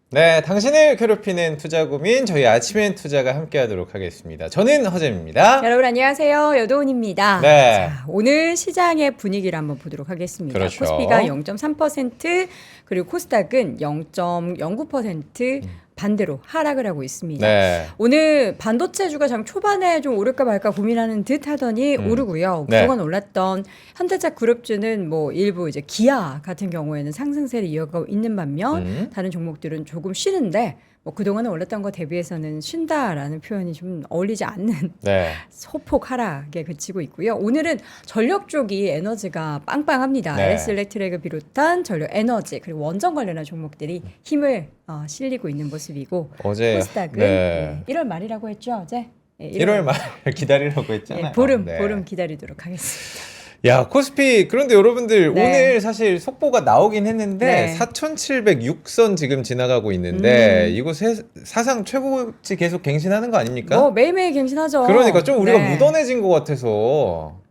네, 당신을 괴롭히는 투자 고민 저희 아침엔 투자가 함께하도록 하겠습니다. 저는 허잼입니다. 여러분 안녕하세요. 여도은입니다. 네. 자, 오늘 시장의 분위기를 한번 보도록 하겠습니다. 그렇죠. 코스피가 0.3% 그리고 코스닥은 0.09% 반대로 하락을 하고 있습니다. 네. 오늘 반도체주가 장 초반에 좀 오를까 말까 고민하는 듯 하더니 오르고요. 네. 그동안 올랐던 현대차 그룹주는 뭐 일부 이제 기아 같은 경우에는 상승세를 이어가고 있는 반면 다른 종목들은 조금 쉬는데 뭐 그동안에 올랐던 거 대비해서는 쉰다라는 표현이 좀 어울리지 않는 네. 소폭 하락에 그치고 있고요. 오늘은 전력 쪽이 에너지가 빵빵합니다. 네. LS 일렉트릭을 비롯한 전력 에너지 그리고 원전 관련한 종목들이 힘을 실리고 있는 모습이고 어제 코스닥은 네. 1월 말이라고 했죠 어제. 1월 말 기다리라고 했잖아요. 보름 네. 보름 기다리도록 하겠습니다. 야, 코스피 그런데 여러분들 네. 오늘 사실 속보가 나오긴 했는데 네. 4,706선 지금 지나가고 있는데 이거 사상 최고치 계속 갱신하는 거 아닙니까? 뭐 매일매일 갱신하죠. 그러니까 좀 우리가 네. 묻어내진 것 같아서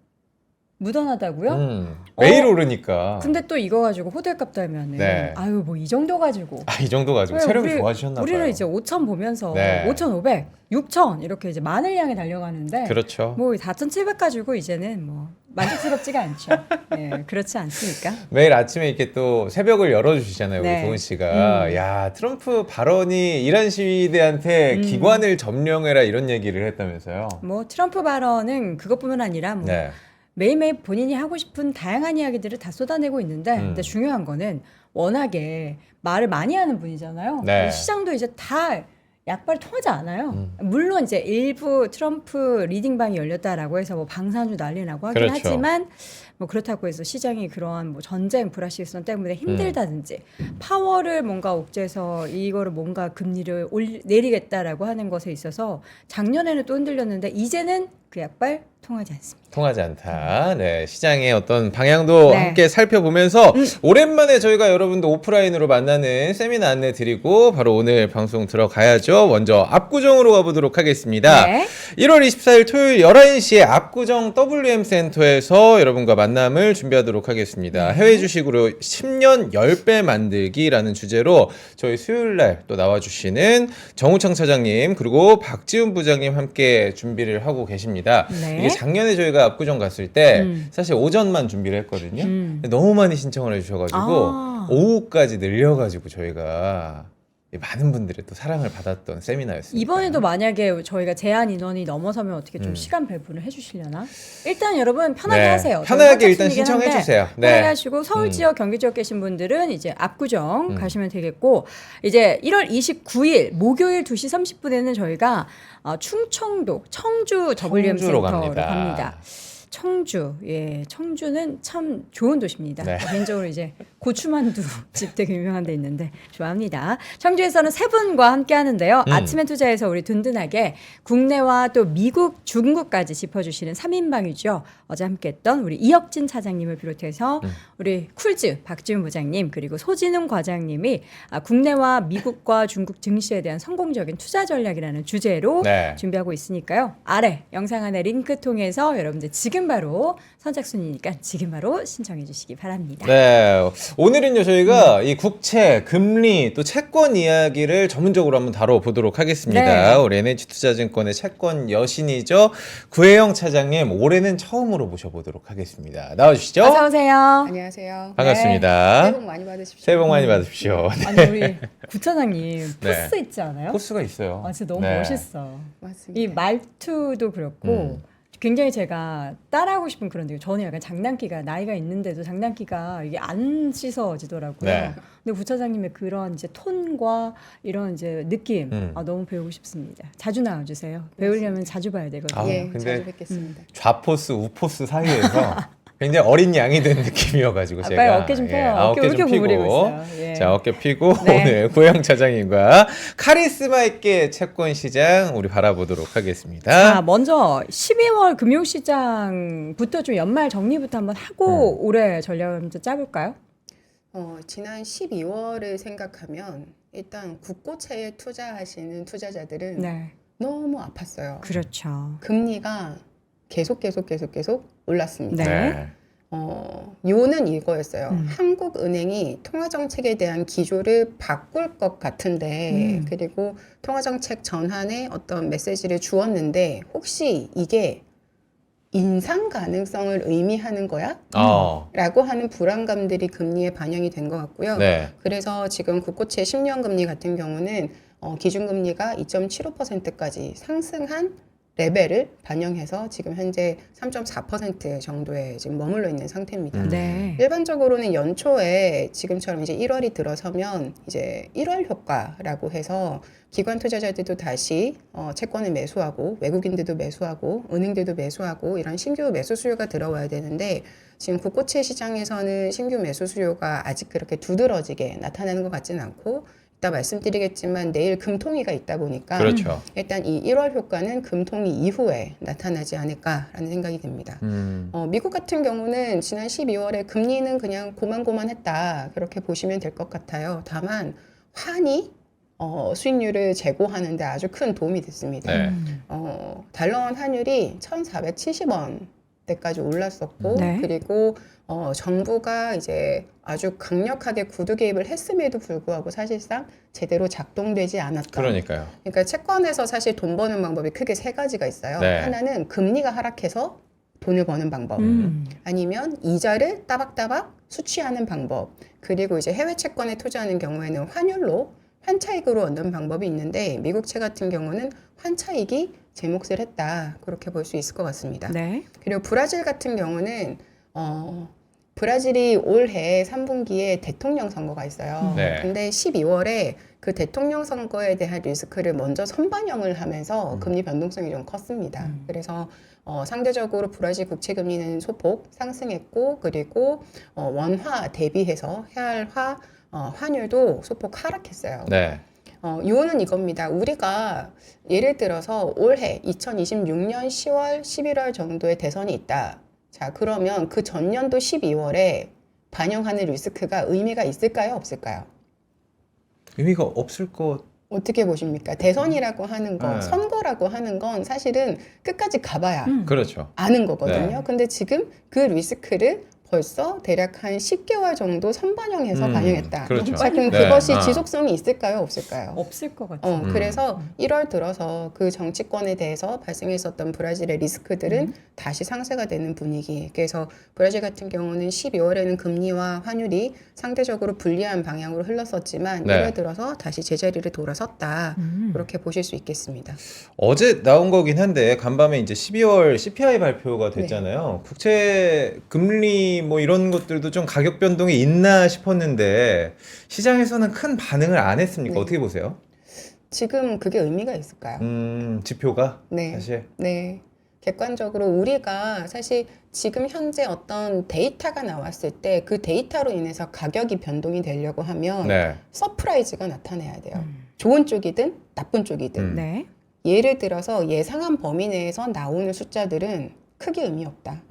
무던하다고요? 매일 오르니까. 근데 또 이거 가지고 호들갑 떨면은 네. 아유 뭐 이 정도 가지고 이 정도 가지고 왜 체력이 우리- 좋아지셨나 봐요. 우리는 이제 5천 보면서 네. 5,500, 6천 이렇게 이제 만을 향해 달려가는데 그렇죠. 뭐 4,700 가지고 이제는 뭐 만족스럽지가 않죠. 예, 그렇지 않습니까? 매일 아침에 이렇게 또 새벽을 열어주시잖아요, 우리 네. 도은 씨가. 야, 트럼프 발언이 이란 시위대한테 기관을 점령해라 이런 얘기를 했다면서요. 뭐 트럼프 발언은 그것뿐만 아니라 뭐 네. 매일매일 본인이 하고 싶은 다양한 이야기들을 다 쏟아내고 있는데 근데 중요한 거는 워낙에 말을 많이 하는 분이잖아요. 네. 시장도 이제 다 약발이 통하지 않아요. 물론 이제 일부 트럼프 리딩방이 열렸다라고 해서 뭐 방산주 난리 나고 하긴 그렇죠. 하지만 뭐 그렇다고 해서 시장이 그러한 뭐 전쟁 불확실성 때문에 힘들다든지 파월을 뭔가 옥죄해서 이거를 뭔가 금리를 내리겠다라고 하는 것에 있어서 작년에는 또 흔들렸는데 이제는 그 약발 통하지 않습니다. 통하지 않다. 네, 시장의 어떤 방향도 네. 함께 살펴보면서 오랜만에 저희가 여러분도 오프라인으로 만나는 세미나 안내 드리고 바로 오늘 방송 들어가야죠. 먼저 압구정으로 가보도록 하겠습니다. 네. 1월 24일 토요일 11시에 압구정 WM 센터에서 여러분과 만남을 준비하도록 하겠습니다. 해외 주식으로 10년 10배 만들기라는 주제로 저희 수요일 날 또 나와주시는 정우창 차장님 그리고 박지훈 부장님 함께 준비를 하고 계십니다. 네. 이게 작년에 저희가 압구정 갔을 때 사실 오전만 준비를 했거든요. 근데 너무 많이 신청을 해주셔가지고 아. 오후까지 늘려가지고 저희가 많은 분들의 또 사랑을 받았던 세미나였습니다. 이번에도 만약에 저희가 제한 인원이 넘어서면 어떻게 좀 시간 배분을 해주시려나? 일단 여러분 편하게 네, 하세요. 편하게 일단 선착순이긴 한데 신청해 주세요. 네. 편하게 하시고 서울 지역, 경기 지역 계신 분들은 이제 압구정 가시면 되겠고 이제 1월 29일 목요일 2시 30분에는 저희가 충청도 청주 WM 청주로 센터로 갑니다. 갑니다. 청주, 예, 청주는 참 좋은 도시입니다. 네. 개인적으로 이제 고추만두 집 되게 유명한 데 있는데 좋아합니다. 청주에서는 세 분과 함께 하는데요. 아침에 투자해서 우리 든든하게 국내와 또 미국, 중국까지 짚어주시는 3인방이죠. 어제 함께했던 우리 이혁진 차장님을 비롯해서 우리 쿨즈 박지훈 부장님 그리고 소진웅 과장님이 국내와 미국과 중국 증시에 대한 성공적인 투자 전략이라는 주제로 네. 준비하고 있으니까요. 아래 영상 안에 링크 통해서 여러분들 지금 바로 선착순이니까 지금 바로 신청해 주시기 바랍니다. 네, 오늘은요 저희가 이 국채, 금리 또 채권 이야기를 전문적으로 한번 다뤄보도록 하겠습니다. 네. 우리 NH투자증권의 채권 여신이죠 구혜영 차장님 올해는 처음으로 모셔보도록 하겠습니다. 나와주시죠. 어서 오세요. 안녕하세요. 반갑습니다. 새해 복 많이 받으십시오. 새해 복 많이 받으십시오. 아니 우리 구차장님 네. 포스 있지 않아요? 코스가 있어요. 아 진짜 너무 네. 멋있어. 맞습니다. 이 말투도 그렇고 굉장히 제가 따라하고 싶은 그런 데 저는 약간 장난기가 나이가 있는데도 장난기가 이게 안 씻어지더라고요. 네. 근데 부차장님의 그런 이제 톤과 이런 이제 느낌 너무 배우고 싶습니다. 자주 나와주세요. 배우려면 자주 봐야 되거든요. 아, 예, 근데 자주 뵙겠습니다. 좌포스, 우포스 사이에서 굉장히 어린 양이 된 느낌이어가지고 제가 빨리 어깨 좀 펴요. 어깨 왜 이렇게 구부리고 있어요? 예. 자 어깨 피고 네. 오늘 고영 차장님과 카리스마 있게 채권 시장 우리 바라보도록 하겠습니다. 자, 먼저 12월 금융시장부터 좀 연말 정리부터 한번 하고 올해 전략을 좀 짜볼까요? 지난 12월을 생각하면 일단 국고채에 투자하시는 투자자들은 네, 너무 아팠어요. 그렇죠. 금리가 계속 올랐습니다. 네. 요는 이거였어요. 한국은행이 통화정책에 대한 기조를 바꿀 것 같은데, 그리고 통화정책 전환에 어떤 메시지를 주었는데, 혹시 이게 인상 가능성을 의미하는 거야? 라고 하는 불안감들이 금리에 반영이 된 것 같고요. 네. 그래서 지금 국고채 10년 금리 같은 경우는 기준금리가 2.75%까지 상승한 레벨을 반영해서 지금 현재 3.4% 정도에 지금 머물러 있는 상태입니다. 네. 일반적으로는 연초에 지금처럼 이제 1월이 들어서면 이제 1월 효과라고 해서 기관 투자자들도 다시 채권을 매수하고 외국인들도 매수하고 은행들도 매수하고 이런 신규 매수 수요가 들어와야 되는데 지금 국고채 시장에서는 신규 매수 수요가 아직 그렇게 두드러지게 나타나는 것 같지는 않고 이따 말씀드리겠지만 내일 금통위가 있다 보니까 그렇죠. 일단 이 1월 효과는 금통위 이후에 나타나지 않을까라는 생각이 듭니다. 미국 같은 경우는 지난 12월에 금리는 그냥 고만고만했다 그렇게 보시면 될 것 같아요. 다만 환이 수익률을 제고하는데 아주 큰 도움이 됐습니다. 네. 달러원 환율이 1,470원대까지 올랐었고 네. 그리고 정부가 이제 아주 강력하게 구두 개입을 했음에도 불구하고 사실상 제대로 작동되지 않았다. 그러니까요. 그러니까 채권에서 사실 돈 버는 방법이 크게 세 가지가 있어요. 네. 하나는 금리가 하락해서 돈을 버는 방법. 아니면 이자를 따박따박 수취하는 방법. 그리고 이제 해외 채권에 투자하는 경우에는 환율로 환차익으로 얻는 방법이 있는데 미국채 같은 경우는 환차익이 제 몫을 했다. 그렇게 볼 수 있을 것 같습니다. 네. 그리고 브라질 같은 경우는 브라질이 올해 3분기에 대통령 선거가 있어요. 네. 근데 12월에 그 대통령 선거에 대한 리스크를 먼저 선반영을 하면서 금리 변동성이 좀 컸습니다. 그래서 상대적으로 브라질 국채 금리는 소폭 상승했고 그리고 원화 대비해서 헤알화 환율도 소폭 하락했어요. 네. 요는 이겁니다. 우리가 예를 들어서 올해 2026년 10월, 11월 정도의 대선이 있다. 자, 그러면 그 전년도 12월에 반영하는 리스크가 의미가 있을까요? 없을까요? 의미가 없을 것. 어떻게 보십니까? 대선이라고 하는 거, 네. 선거라고 하는 건 사실은 끝까지 가봐야 그렇죠. 아는 거거든요. 네. 근데 지금 그 리스크를 벌써 대략 한 10개월 정도 선반영해서 반영했다. 그렇죠. 자, 그럼 네. 그것이 아. 지속성이 있을까요? 없을까요? 없을 것 같아요. 그래서 1월 들어서 그 정치권에 대해서 발생했었던 브라질의 리스크들은 다시 상쇄가 되는 분위기. 그래서 브라질 같은 경우는 12월에는 금리와 환율이 상대적으로 불리한 방향으로 흘렀었지만 네. 1월 들어서 다시 제자리를 돌아섰다. 그렇게 보실 수 있겠습니다. 어제 나온 거긴 한데 간밤에 이제 12월 CPI 발표가 됐잖아요. 국채 금리 뭐 이런 것들도 좀 가격 변동이 있나 싶었는데 시장에서는 큰 반응을 안 했습니까? 네. 어떻게 보세요? 지금 그게 의미가 있을까요? 지표가 네. 사실 네. 객관적으로 우리가 사실 지금 현재 어떤 데이터가 나왔을 때 그 데이터로 인해서 가격이 변동이 되려고 하면 네. 서프라이즈가 나타나야 돼요. 좋은 쪽이든 나쁜 쪽이든. 네. 예를 들어서 예상한 범위 내에서 나오는 숫자들은 크게 의미 없다.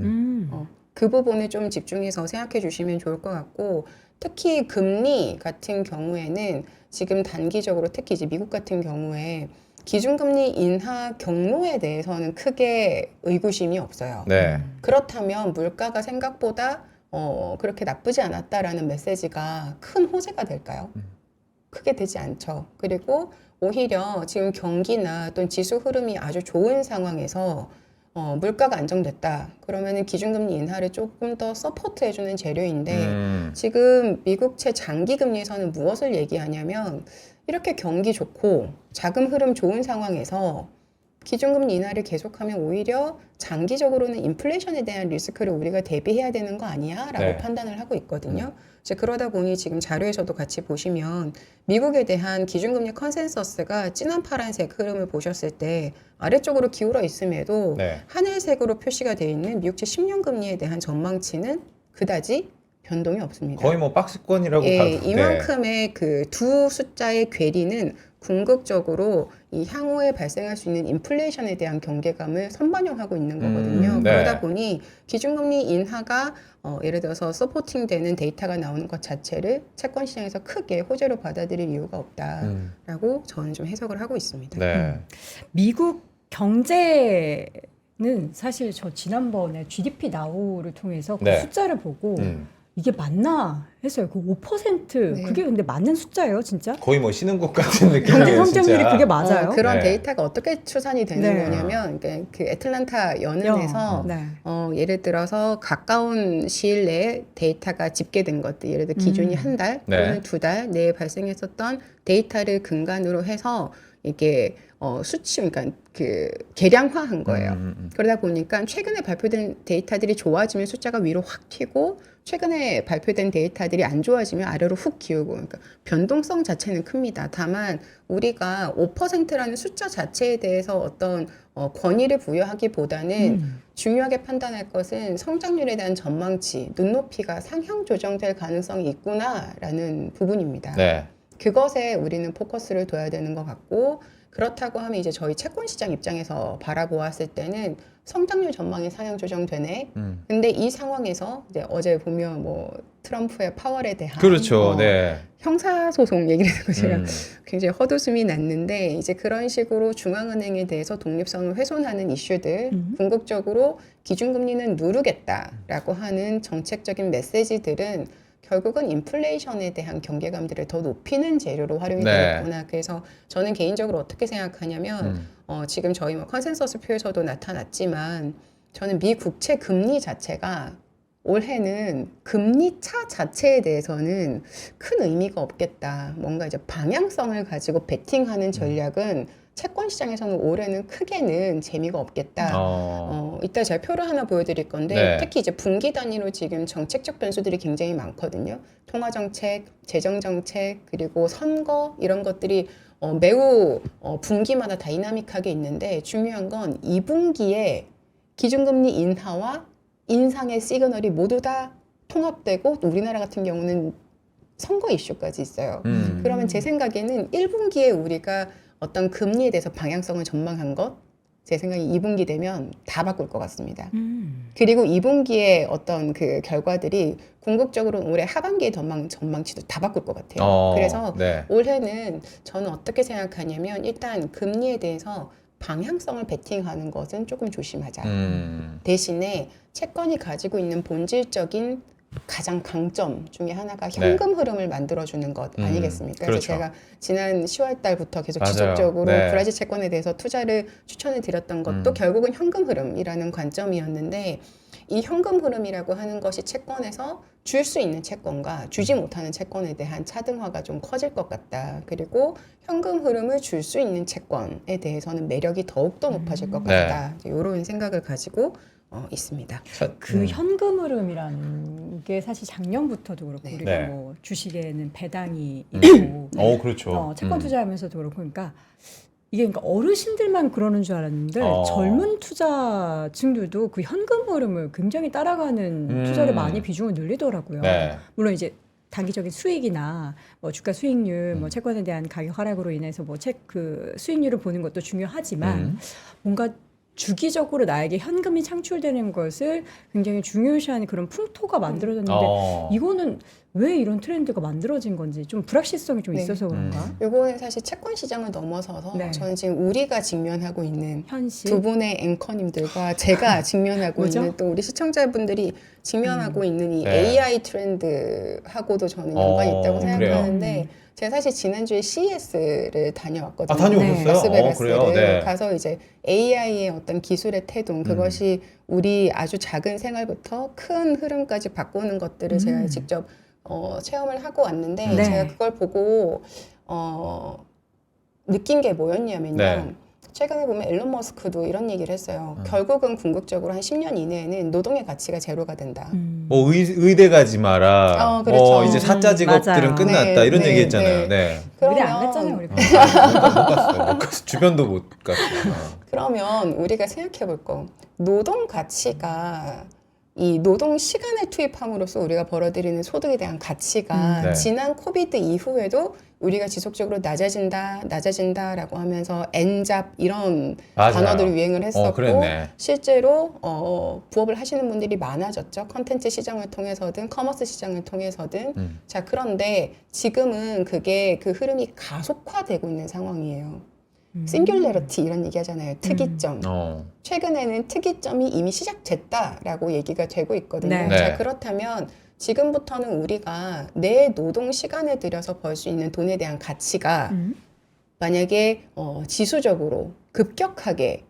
그 부분을 좀 집중해서 생각해 주시면 좋을 것 같고 특히 금리 같은 경우에는 지금 단기적으로 특히 이제 미국 같은 경우에 기준금리 인하 경로에 대해서는 크게 의구심이 없어요. 네. 그렇다면 물가가 생각보다 그렇게 나쁘지 않았다라는 메시지가 큰 호재가 될까요? 크게 되지 않죠. 그리고 오히려 지금 경기나 또는 지수 흐름이 아주 좋은 상황에서 물가가 안정됐다. 그러면은 기준금리 인하를 조금 더 서포트해주는 재료인데 지금 미국채 장기금리에서는 무엇을 얘기하냐면 이렇게 경기 좋고 자금 흐름 좋은 상황에서 기준금리 인하를 계속하면 오히려 장기적으로는 인플레이션에 대한 리스크를 우리가 대비해야 되는 거 아니야? 라고 네. 판단을 하고 있거든요. 이제 그러다 보니 지금 자료에서도 같이 보시면 미국에 대한 기준금리 컨센서스가 진한 파란색 흐름을 보셨을 때 아래쪽으로 기울어 있음에도 네. 하늘색으로 표시가 되어 있는 미국채 10년 금리에 대한 전망치는 그다지 변동이 없습니다. 거의 뭐 박스권이라고 예, 봐도 네. 이만큼의 그 두 숫자의 괴리는 궁극적으로 이 향후에 발생할 수 있는 인플레이션에 대한 경계감을 선반영하고 있는 거거든요. 네. 그러다 보니 기준금리 인하가 예를 들어서 서포팅되는 데이터가 나오는 것 자체를 채권 시장에서 크게 호재로 받아들일 이유가 없다라고 저는 좀 해석을 하고 있습니다. 네. 미국 경제 는 사실 저 지난번에 GDP 나우를 통해서 그 네. 숫자를 보고 이게 맞나 했어요. 그 5% 네. 그게 근데 맞는 숫자예요, 진짜? 거의 뭐 신흥국 같은 경제 느낌이에요, 성장률이 진짜. 그게 맞아요? 그런 네. 데이터가 어떻게 추산이 되는 네. 거냐면 그 애틀란타 연은에서 네. 예를 들어서 가까운 시일 내에 데이터가 집계된 것들, 예를 들어 기준이 한 달 네. 또는 2달 내에 발생했었던 데이터를 근간으로 해서 이게 수치, 그러니까 그 계량화한 거예요. 그러다 보니까 최근에 발표된 데이터들이 좋아지면 숫자가 위로 확 튀고 최근에 발표된 데이터들이 안 좋아지면 아래로 훅 기울고, 그러니까 변동성 자체는 큽니다. 다만 우리가 5%라는 숫자 자체에 대해서 어떤 권위를 부여하기보다는 중요하게 판단할 것은 성장률에 대한 전망치, 눈높이가 상향 조정될 가능성이 있구나라는 부분입니다. 네. 그것에 우리는 포커스를 둬야 되는 것 같고, 그렇다고 하면 이제 저희 채권 시장 입장에서 바라보았을 때는 성장률 전망이 상향 조정되네. 근데 이 상황에서 이제 어제 보면 뭐 트럼프의 파월에 대한 그렇죠. 네. 형사소송 얘기를 듣고 제가 음. 굉장히 헛웃음이 났는데, 이제 그런 식으로 중앙은행에 대해서 독립성을 훼손하는 이슈들, 궁극적으로 기준금리는 누르겠다라고 하는 정책적인 메시지들은 결국은 인플레이션에 대한 경계감들을 더 높이는 재료로 활용이 네. 되겠구나. 그래서 저는 개인적으로 어떻게 생각하냐면 지금 저희 뭐 컨센서스 표에서도 나타났지만, 저는 미 국채 금리 자체가 올해는 금리 차 자체에 대해서는 큰 의미가 없겠다. 뭔가 이제 방향성을 가지고 베팅하는 전략은 채권 시장에서는 올해는 크게는 재미가 없겠다. 이따 제가 표를 하나 보여드릴 건데, 네. 특히 이제 분기 단위로 지금 정책적 변수들이 굉장히 많거든요. 통화 정책, 재정 정책, 그리고 선거, 이런 것들이 매우 분기마다 다이나믹하게 있는데, 중요한 건 2분기에 기준금리 인하와 인상의 시그널이 모두 다 통합되고, 또 우리나라 같은 경우는 선거 이슈까지 있어요. 그러면 제 생각에는 1분기에 우리가 어떤 금리에 대해서 방향성을 전망한 것, 제 생각에 2분기 되면 다 바꿀 것 같습니다. 그리고 2분기의 어떤 그 결과들이 궁극적으로 올해 하반기의 전망치도 다 바꿀 것 같아요. 그래서 네. 올해는 저는 어떻게 생각하냐면, 일단 금리에 대해서 방향성을 베팅하는 것은 조금 조심하자. 대신에 채권이 가지고 있는 본질적인 가장 강점 중에 하나가 현금 흐름을 만들어주는 것 아니겠습니까? 그래서 그렇죠. 제가 지난 10월 달부터 계속 맞아요. 지속적으로 네. 브라질 채권에 대해서 투자를 추천을 드렸던 것도 결국은 현금 흐름이라는 관점이었는데, 이 현금 흐름이라고 하는 것이 채권에서 줄 수 있는 채권과 주지 못하는 채권에 대한 차등화가 좀 커질 것 같다. 그리고 현금 흐름을 줄 수 있는 채권에 대해서는 매력이 더욱더 높아질 것 같다. 이런 생각을 가지고 있습니다. 그 현금 흐름이라는 게 사실 작년부터도 그렇고, 네. 우리가 네. 뭐 주식에는 배당이 있고 그렇죠. 채권 투자하면서도 그렇고, 그러니까 이게 그러니까 어르신들만 그러는 줄 알았는데 젊은 투자층들도 그 현금 흐름을 굉장히 따라가는 투자를 많이 비중을 늘리더라고요. 네. 물론 이제 단기적인 수익이나 뭐 주가 수익률, 뭐 채권에 대한 가격 하락으로 인해서 뭐 그 수익률을 보는 것도 중요하지만 뭔가 주기적으로 나에게 현금이 창출되는 것을 굉장히 중요시하는 그런 풍토가 만들어졌는데 이거는 왜 이런 트렌드가 만들어진 건지 좀 불확실성이 좀 네. 있어서 그런가? 요거는 사실 채권 시장을 넘어서서 네. 저는 지금 우리가 직면하고 있는 현실. 두 분의 앵커님들과 제가 직면하고 뭐죠? 있는, 또 우리 시청자분들이 직면하고 있는 이 네. AI 트렌드하고도 저는 연관이 있다고 생각하는데, 제가 사실 지난주에 CES를 다녀왔거든요. 다녀오셨어요? 라스베가스를 그래요? 네. 가서 이제 AI의 어떤 기술의 태동, 그것이 우리 아주 작은 생활부터 큰 흐름까지 바꾸는 것들을 제가 직접 체험을 하고 왔는데, 네. 제가 그걸 보고 느낀 게 뭐였냐면요. 네. 최근에 보면 앨런 머스크도 이런 얘기를 했어요. 결국은 궁극적으로 한 10년 이내에는 노동의 가치가 제로가 된다. 뭐 의대 가지 마라. 그렇죠. 이제 사자 직업들은 맞아요. 끝났다. 네, 이런 네, 얘기했잖아요. 네. 네. 우리 안 갔잖아요, 우리. 못 갔어. 주변도 못 갔어. 그러면 우리가 생각해 볼 거, 노동 가치가 이 노동 시간을 투입함으로써 우리가 벌어들이는 소득에 대한 가치가 네. 지난 코비드 이후에도 우리가 지속적으로 낮아진다라고 하면서 엔잡 이런 맞아요. 단어들이 유행을 했었고, 그랬네. 실제로 부업을 하시는 분들이 많아졌죠. 컨텐츠 시장을 통해서든 커머스 시장을 통해서든. 자, 그런데 지금은 그게 그 흐름이 가속화되고 있는 상황이에요. 싱귤레러티 이런 얘기 하잖아요. 특이점. 어. 최근에는 특이점이 이미 시작됐다라고 얘기가 되고 있거든요. 네. 네. 자, 그렇다면 지금부터는 우리가 내 노동 시간을 들여서 벌 수 있는 돈에 대한 가치가 만약에 지수적으로 급격하게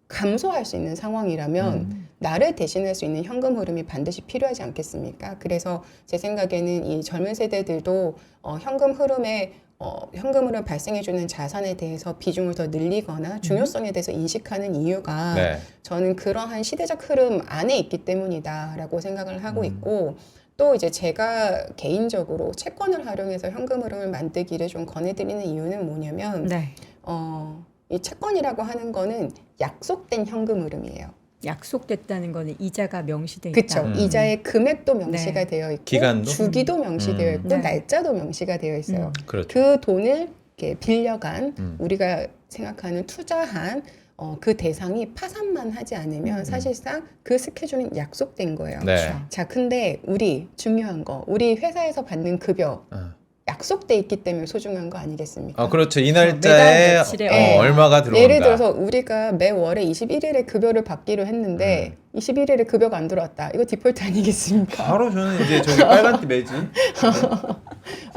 감소할 수 있는 상황이라면 나를 대신할 수 있는 현금 흐름이 반드시 필요하지 않겠습니까? 그래서 제 생각에는 이 젊은 세대들도 현금 흐름을 발생해주는 자산에 대해서 비중을 더 늘리거나 중요성에 대해서 인식하는 이유가 네. 저는 그러한 시대적 흐름 안에 있기 때문이다라고 생각을 하고 있고 또 이제 제가 개인적으로 채권을 활용해서 현금 흐름을 만들기를 좀 권해드리는 이유는 뭐냐면 네. 이 채권이라고 하는 거는 약속된 현금 흐름이에요. 약속됐다는 거는 이자가 명시돼 있다. 그렇죠. 이자의 금액도 명시가 네. 되어 있고 기간도? 주기도 명시되어 있고 네. 날짜도 명시가 되어 있어요. 그렇죠. 그 돈을 이렇게 빌려간 우리가 우리가 생각하는 투자한 그 대상이 파산만 하지 않으면 사실상 그 스케줄은 약속된 거예요. 네. 자, 근데 중요한 거, 우리 회사에서 받는 급여 어. 약속돼 있기 때문에 소중한 거 아니겠습니까? 그렇죠. 이 매달 날짜에 며칠에 얼마가 들어온다. 예를 들어서 우리가 매월에 21일에 급여를 받기로 했는데 21일에 급여가 안 들어왔다. 이거 디폴트 아니겠습니까? 바로 저는 이제 저기 빨간띠 매진.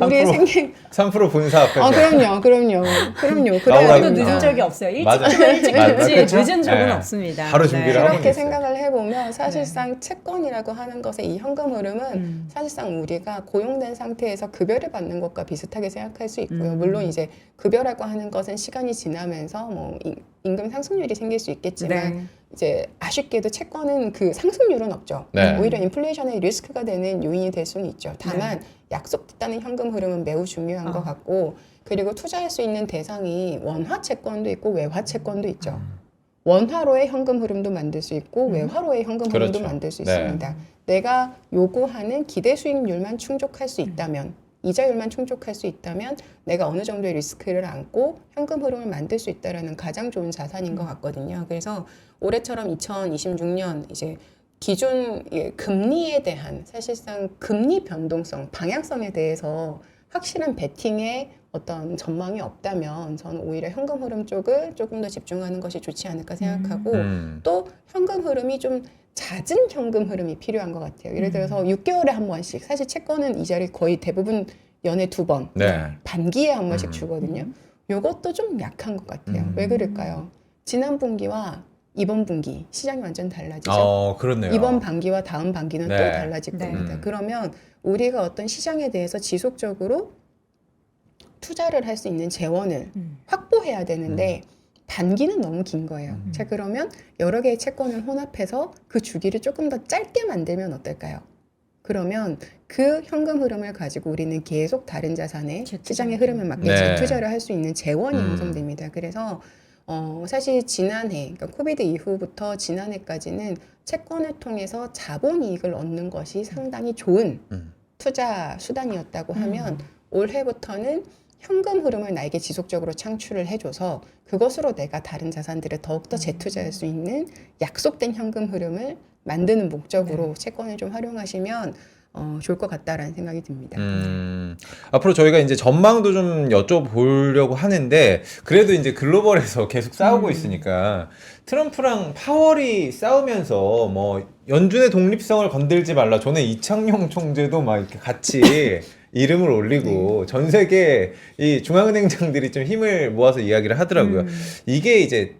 우리의 3% 생계 3% 본사 앞에서. 그럼요. 나오라고 한 그래야 번도 됩니다. 늦은 적이 없어요. 일찍 맞아. 주면 일찍 맞아. 줬지 그쵸? 늦은 적은 네. 없습니다. 바로 준비를 하고 그렇게 있어요. 생각을 해보면 사실상 채권이라고 하는 것의 이 현금 흐름은 사실상 우리가 고용된 상태에서 급여를 받는 것과 비슷하게 생각할 수 있고요. 물론 이제 급여라고 하는 것은 시간이 지나면서 뭐 임금 상승률이 생길 수 있겠지만 네. 이제 아쉽게도 채권은 그 상승률은 없죠. 네. 오히려 인플레이션의 리스크가 되는 요인이 될 수는 있죠. 다만 약속됐다는 현금 흐름은 매우 중요한 것 같고 그리고 투자할 수 있는 대상이 원화 채권도 있고 외화 채권도 있죠. 원화로의 현금 흐름도 만들 수 있고 외화로의 현금 흐름도 그렇죠. 만들 수 네. 있습니다. 내가 요구하는 기대 수익률만 충족할 수 있다면 이자율만 충족할 수 있다면 내가 어느 정도의 리스크를 안고 현금 흐름을 만들 수 있다라는 가장 좋은 자산인 것 같거든요. 그래서 올해처럼 2026년 이제 기존 금리에 대한 사실상 금리 변동성, 방향성에 대해서 확실한 베팅의 어떤 전망이 없다면 저는 오히려 현금 흐름 쪽을 조금 더 집중하는 것이 좋지 않을까 생각하고 또 현금 흐름이 좀 잦은 현금 흐름이 필요한 것 같아요. 예를 들어서 6개월에 한 번씩 사실 채권은 이자를 거의 대부분 연에 2번 네. 반기에 한 번씩 주거든요. 요것도 좀 약한 것 같아요. 왜 그럴까요? 지난 분기와 이번 분기 시장이 완전 달라지죠. 그렇네요. 이번 반기와 다음 반기는 네. 또 달라질 네. 겁니다. 그러면 우리가 어떤 시장에 대해서 지속적으로 투자를 할 수 있는 재원을 확보해야 되는데 반기는 너무 긴 거예요. 자, 그러면 여러 개의 채권을 혼합해서 그 주기를 조금 더 짧게 만들면 어떨까요? 그러면 그 현금 흐름을 가지고 우리는 계속 다른 자산에 시장의 흐름에 맞게 네. 재투자를 할 수 있는 재원이 형성됩니다. 그래서 사실 지난해, 그러니까 코비드 이후부터 지난해까지는 채권을 통해서 자본이익을 얻는 것이 상당히 좋은 투자 수단이었다고 하면 올해부터는 현금 흐름을 나에게 지속적으로 창출을 해줘서 그것으로 내가 다른 자산들을 더욱더 재투자할 수 있는 약속된 현금 흐름을 만드는 목적으로 채권을 좀 활용하시면 좋을 것 같다라는 생각이 듭니다. 앞으로 저희가 이제 전망도 좀 여쭤보려고 하는데 그래도 이제 글로벌에서 계속 싸우고 있으니까 트럼프랑 파월이 싸우면서 뭐 연준의 독립성을 건들지 말라. 전에 이창용 총재도 막 이렇게 같이 이름을 올리고 전 세계 이 중앙은행장들이 좀 힘을 모아서 이야기를 하더라고요. 이게 이제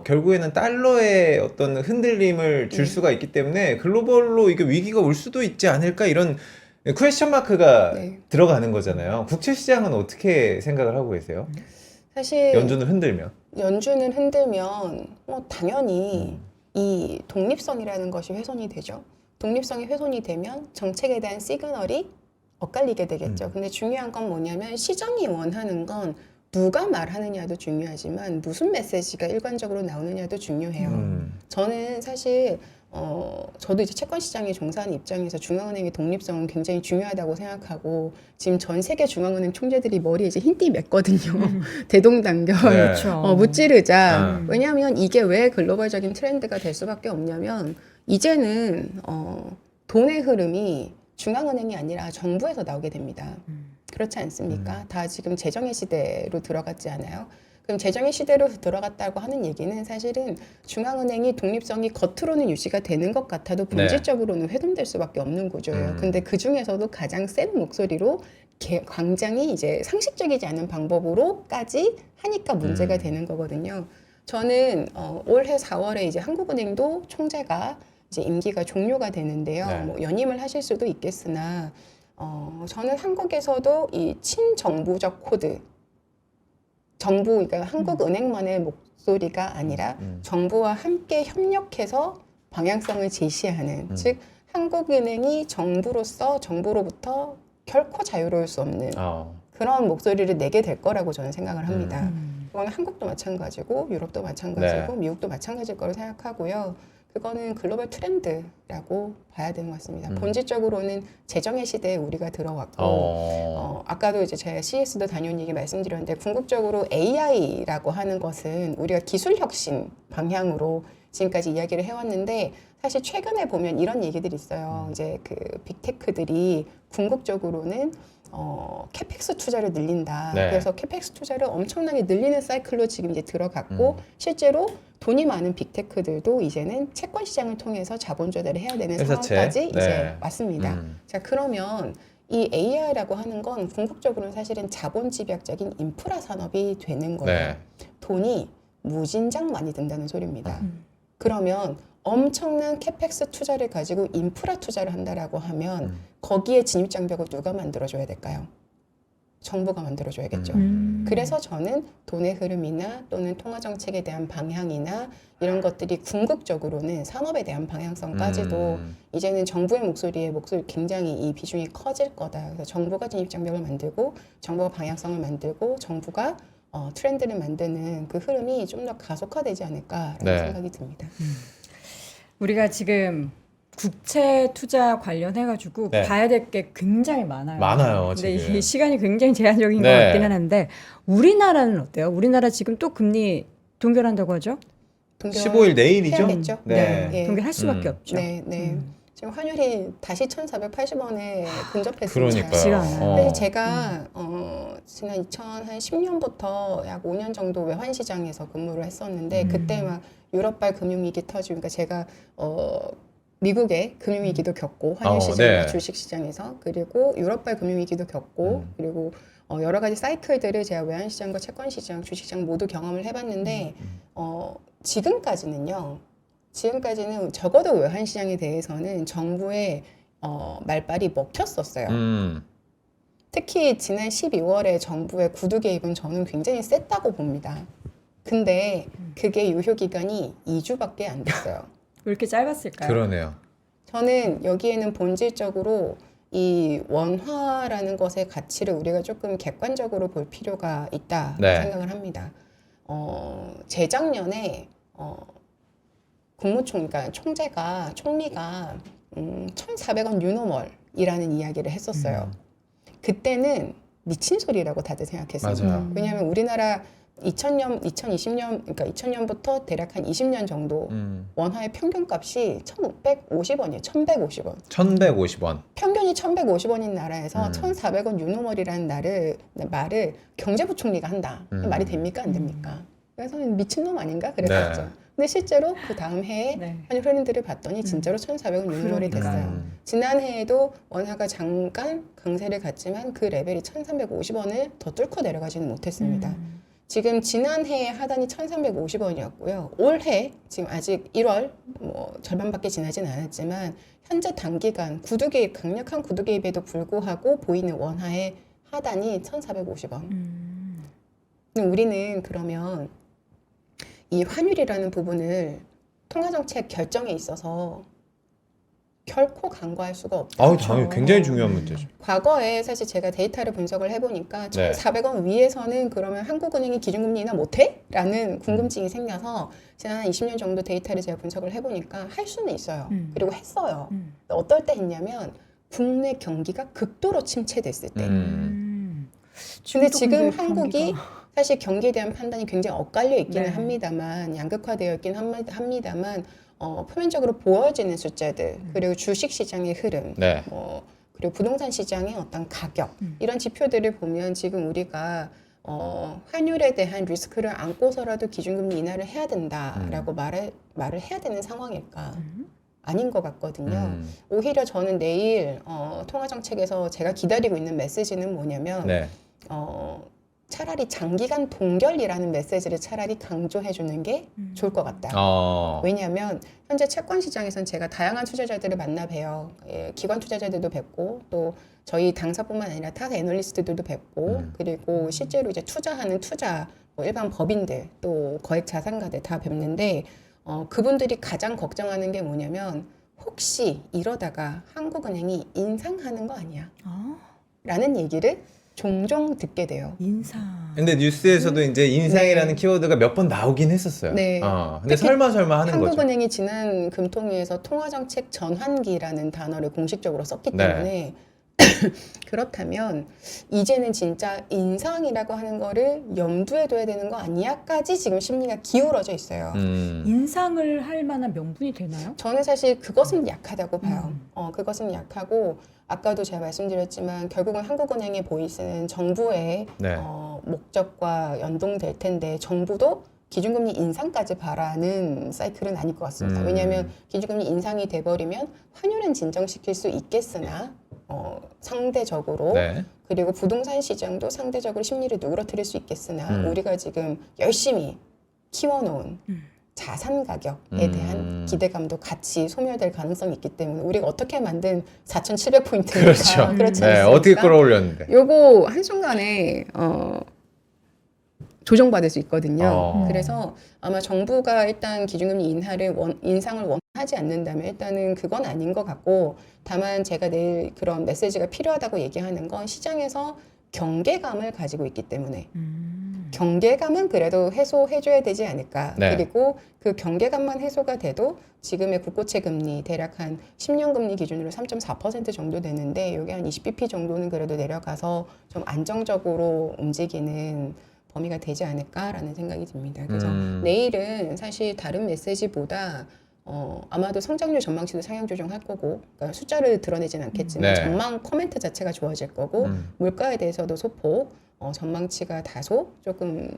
결국에는 달러의 어떤 흔들림을 줄 수가 있기 때문에 글로벌로 이게 위기가 올 수도 있지 않을까 이런 퀘스천 마크가 들어가는 거잖아요. 국채 시장은 어떻게 생각을 하고 계세요? 사실 연준을 흔들면 당연히 이 독립성이라는 것이 훼손이 되죠. 독립성이 훼손이 되면 정책에 대한 시그널이 엇갈리게 되겠죠. 근데 중요한 건 뭐냐면 시장이 원하는 건 누가 말하느냐도 중요하지만 무슨 메시지가 일관적으로 나오느냐도 중요해요. 저는 사실 저도 이제 채권 시장에 종사하는 입장에서 중앙은행의 독립성은 굉장히 중요하다고 생각하고 지금 전 세계 중앙은행 총재들이 머리에 이제 흰띠 맸거든요. 대동단결, 네. 그렇죠. 무찌르자. 왜냐하면 이게 왜 글로벌적인 트렌드가 될 수밖에 없냐면 이제는 돈의 흐름이 중앙은행이 아니라 정부에서 나오게 됩니다. 그렇지 않습니까? 다 지금 재정의 시대로 들어갔지 않아요? 그럼 재정의 시대로 들어갔다고 하는 얘기는 사실은 중앙은행이 독립성이 겉으로는 유지가 되는 것 같아도 본질적으로는 훼손될 수밖에 없는 구조예요. 근데 그 중에서도 가장 센 목소리로 굉장히 이제 상식적이지 않은 방법으로까지 하니까 문제가 되는 거거든요. 저는 올해 4월에 이제 한국은행도 총재가 이제 임기가 종료가 되는데요. 네. 뭐 연임을 하실 수도 있겠으나 저는 한국에서도 이 친정부적 코드, 정부, 그러니까 한국은행만의 목소리가 아니라 정부와 함께 협력해서 방향성을 제시하는, 즉 한국은행이 정부로부터 결코 자유로울 수 없는 그런 목소리를 내게 될 거라고 저는 생각을 합니다. 그건 한국도 마찬가지고 유럽도 마찬가지고 네. 미국도 마찬가지일 거로 생각하고요. 그거는 글로벌 트렌드라고 봐야 되는 것 같습니다. 본질적으로는 재정의 시대에 우리가 들어왔고 아까도 이제 제가 CS도 다녀온 얘기 말씀드렸는데 궁극적으로 AI라고 하는 것은 우리가 기술 혁신 방향으로 지금까지 이야기를 해왔는데 사실 최근에 보면 이런 얘기들이 있어요. 이제 그 빅테크들이 궁극적으로는 캐펙스 투자를 늘린다. 네. 그래서 캐펙스 투자를 엄청나게 늘리는 사이클로 지금 이제 들어갔고 실제로 돈이 많은 빅테크들도 이제는 채권 시장을 통해서 자본 조달을 해야 되는 회사채. 상황까지 이제 네. 왔습니다. 자, 그러면 이 AI라고 하는 건 궁극적으로는 사실은 자본 집약적인 인프라 산업이 되는 거예요. 네. 돈이 무진장 많이 든다는 소리입니다. 그러면 엄청난 캐펙스 투자를 가지고 인프라 투자를 한다라고 하면 거기에 진입장벽을 누가 만들어줘야 될까요? 정부가 만들어줘야겠죠. 그래서 저는 돈의 흐름이나 또는 통화정책에 대한 방향이나 이런 것들이 궁극적으로는 산업에 대한 방향성까지도 이제는 정부의 목소리 굉장히 이 비중이 커질 거다. 그래서 정부가 진입장벽을 만들고 정부가 방향성을 만들고 정부가 트렌드를 만드는 그 흐름이 좀 더 가속화되지 않을까라는 네. 생각이 듭니다. 우리가 지금 국채 투자 관련해가지고 네. 봐야 될 게 굉장히 많아요. 많아요, 근데 지금. 이 시간이 굉장히 제한적인 것 네. 같기는 한데 우리나라는 어때요? 우리나라 지금 또 금리 동결한다고 하죠? 15일 내일이죠? 해야겠죠. 네. 예. 동결할 수밖에 없죠. 네, 네. 지금 환율이 다시 1,480원에 근접했습니다. 그러니까요. 쉽지가 않아요. 사실 제가 지난 2010년부터 약 5년 정도 외환시장에서 근무를 했었는데 그때 막 유럽발 금융위기 터지고 그러니까 제가 미국의 금융위기도 겪고 환율시장과 네. 주식시장에서 그리고 유럽발 금융위기도 겪고 그리고 여러 가지 사이클들을 제가 외환시장과 채권시장, 주식시장 모두 경험을 해봤는데 지금까지는 적어도 외환시장에 대해서는 정부의 말발이 먹혔었어요. 특히 지난 12월에 정부의 구두 개입은 저는 굉장히 셌다고 봅니다. 근데 그게 유효 기간이 2주밖에 안 됐어요. 왜 이렇게 짧았을까요? 그러네요. 저는 여기에는 본질적으로 이 원화라는 것의 가치를 우리가 조금 객관적으로 볼 필요가 있다 네. 생각을 합니다. 재작년에 그러니까 총리가 1,400원 유노멀이라는 이야기를 했었어요. 그때는 미친 소리라고 다들 생각했습니다. 맞아요. 왜냐하면 우리나라 2000년부터 대략 한 20년 정도 원화의 평균값이 1,550원이에요. 1,150원. 1,150원. 평균이 1,150원인 나라에서 1,400원 유노멀이라는 말을 경제부총리가 한다. 말이 됩니까? 안 됩니까? 그래서 미친놈 아닌가? 그랬었죠. 네. 근데 실제로 그 다음 해에 네. 환율 흐름들을 봤더니 진짜로 1,400원 유노멀이 그러니까요. 됐어요. 지난 해에도 원화가 잠깐 강세를 갔지만 그 레벨이 1,350원을 더 뚫고 내려가지는 못했습니다. 지금 지난해의 하단이 1,350원이었고요. 올해 지금 아직 1월 절반밖에 지나진 않았지만 현재 단기간 강력한 구두 개입에도 불구하고 보이는 원화의 하단이 1,450원. 근데 우리는 그러면 이 환율이라는 부분을 통화정책 결정에 있어서 결코 간과할 수가 없다. 당연히 굉장히 중요한 문제죠. 과거에 사실 제가 데이터를 분석을 해보니까 네. 1,400원 위에서는 그러면 한국은행이 기준금리 인하 못해? 라는 궁금증이 생겨서 지난 20년 정도 데이터를 제가 분석을 해보니까 할 수는 있어요. 그리고 했어요. 어떨 때 했냐면 국내 경기가 극도로 침체됐을 때. 근데 지금 한국이 사실 경기에 대한 판단이 굉장히 엇갈려 있기는 네. 합니다만 양극화되어 있긴 합니다만 표면적으로 보여지는 숫자들 그리고 주식시장의 흐름 네. 그리고 부동산 시장의 어떤 가격 이런 지표들을 보면 지금 우리가 환율에 대한 리스크를 안고서라도 기준금리 인하를 해야 된다라고 말을 해야 되는 상황일까? 아닌 것 같거든요. 오히려 저는 내일 통화정책에서 제가 기다리고 있는 메시지는 뭐냐면 네. 차라리 장기간 동결이라는 메시지를 차라리 강조해 주는 게 좋을 것 같다. 왜냐하면 현재 채권 시장에선 제가 다양한 투자자들을 만나 봬요. 예, 기관 투자자들도 뵙고 또 저희 당사뿐만 아니라 타 애널리스트들도 뵙고 그리고 실제로 이제 투자하는 뭐 일반 법인들 또 거액 자산가들 다 뵙는데 그분들이 가장 걱정하는 게 뭐냐면 혹시 이러다가 한국은행이 인상하는 거 아니야? 라는 얘기를 종종 듣게 돼요. 인상. 근데 뉴스에서도 이제 인상이라는 네. 키워드가 몇 번 나오긴 했었어요. 네. 근데 설마 하는 거죠. 한국은행이 지난 금통위에서 통화정책 전환기라는 단어를 공식적으로 썼기 네. 때문에 그렇다면 이제는 진짜 인상이라고 하는 거를 염두에 둬야 되는 거 아니야까지 지금 심리가 기울어져 있어요. 인상을 할 만한 명분이 되나요? 저는 사실 그것은 약하다고 봐요. 그것은 약하고 아까도 제가 말씀드렸지만 결국은 한국은행의 보이스는 정부의 네. 목적과 연동될 텐데 정부도 기준금리 인상까지 바라는 사이클은 아닐 것 같습니다. 왜냐하면 기준금리 인상이 돼버리면 환율은 진정시킬 수 있겠으나 상대적으로 네. 그리고 부동산 시장도 상대적으로 심리를 누그러뜨릴 수 있겠으나 우리가 지금 열심히 키워놓은 자산 가격에 대한 기대감도 같이 소멸될 가능성이 있기 때문에 우리가 어떻게 만든 4,700포인트니까 그렇죠. 그렇지 네, 않습니까? 어떻게 끌어올렸는데. 요거 한순간에 조정받을 수 있거든요. 그래서 아마 정부가 일단 기준금리 인상을 원하지 않는다면 일단은 그건 아닌 것 같고 다만 제가 내일 그런 메시지가 필요하다고 얘기하는 건 시장에서 경계감을 가지고 있기 때문에 경계감은 그래도 해소해줘야 되지 않을까. 네. 그리고 그 경계감만 해소가 돼도 지금의 국고채 금리 대략 한 10년 금리 기준으로 3.4% 정도 되는데 여기 한 20bp 정도는 그래도 내려가서 좀 안정적으로 움직이는 범위가 되지 않을까라는 생각이 듭니다. 그래서 내일은 사실 다른 메시지보다 아마도 성장률 전망치도 상향 조정할 거고 그러니까 숫자를 드러내진 않겠지만 네. 전망 코멘트 자체가 좋아질 거고 물가에 대해서도 소폭 전망치가 다소 조금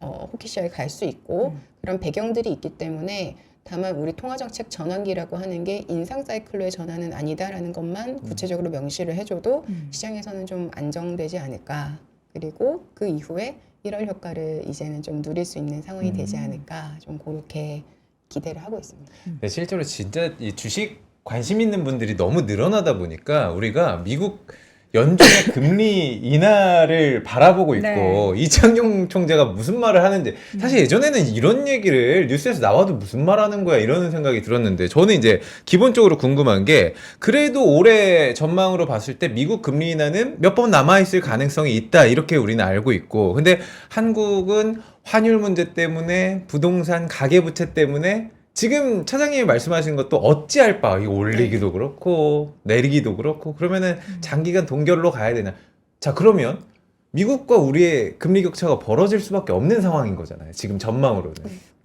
호키시하게 갈 수 있고 그런 배경들이 있기 때문에 다만 우리 통화정책 전환기라고 하는 게 인상 사이클로의 전환은 아니다라는 것만 구체적으로 명시를 해줘도 시장에서는 좀 안정되지 않을까. 그리고 그 이후에 1월 효과를 이제는 좀 누릴 수 있는 상황이 되지 않을까. 좀 그렇게 기대를 하고 있습니다. 네, 실제로 진짜 이 주식 관심 있는 분들이 너무 늘어나다 보니까 우리가 미국 연준의 금리 인하를 바라보고 있고 네. 이창용 총재가 무슨 말을 하는지 사실 예전에는 이런 얘기를 뉴스에서 나와도 무슨 말 하는 거야 이러는 생각이 들었는데 저는 이제 기본적으로 궁금한 게 그래도 올해 전망으로 봤을 때 미국 금리 인하는 몇 번 남아있을 가능성이 있다 이렇게 우리는 알고 있고 근데 한국은 환율 문제 때문에 부동산 가계부채 때문에 지금 차장님이 말씀하신 것도 어찌할 바 이거 올리기도 그렇고 내리기도 그렇고 그러면은 장기간 동결로 가야 되나 자 그러면 미국과 우리의 금리 격차가 벌어질 수밖에 없는 상황인 거잖아요 지금 전망으로는